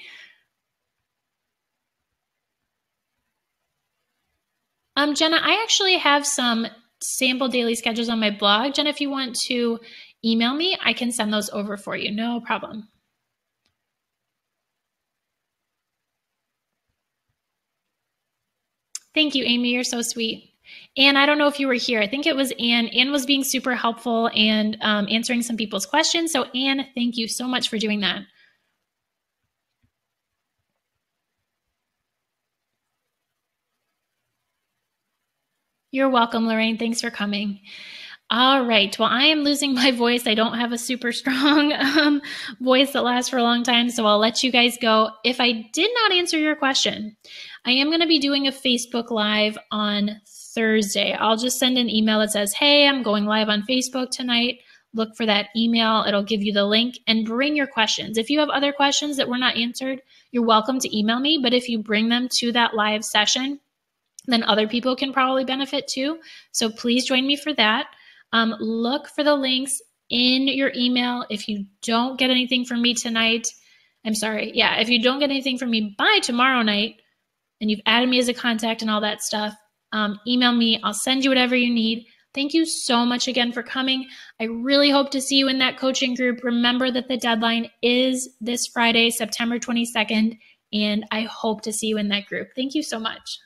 Jenna, I actually have some sample daily schedules on my blog. Jenna, if you want to email me, I can send those over for you. No problem. Thank you, Amy. You're so sweet. Anne, I don't know if you were here. I think it was Anne. Anne was being super helpful and answering some people's questions. So Anne, thank you so much for doing that. You're welcome, Lorraine. Thanks for coming. All right. Well, I am losing my voice. I don't have a super strong voice that lasts for a long time, so I'll let you guys go. If I did not answer your question, I am going to be doing a Facebook Live on Thursday. I'll just send an email that says, hey, I'm going live on Facebook tonight. look for that email. It'll give you the link, and bring your questions. If you have other questions that were not answered, you're welcome to email me. But if you bring them to that live session, then other people can probably benefit too. So please join me for that. Look for the links in your email. If you don't get anything from me tonight, if you don't get anything from me by tomorrow night, and you've added me as a contact and all that stuff, email me. I'll send you whatever you need. Thank you so much again for coming. I really hope to see you in that coaching group. Remember that the deadline is this Friday, September 22nd, and I hope to see you in that group. Thank you so much.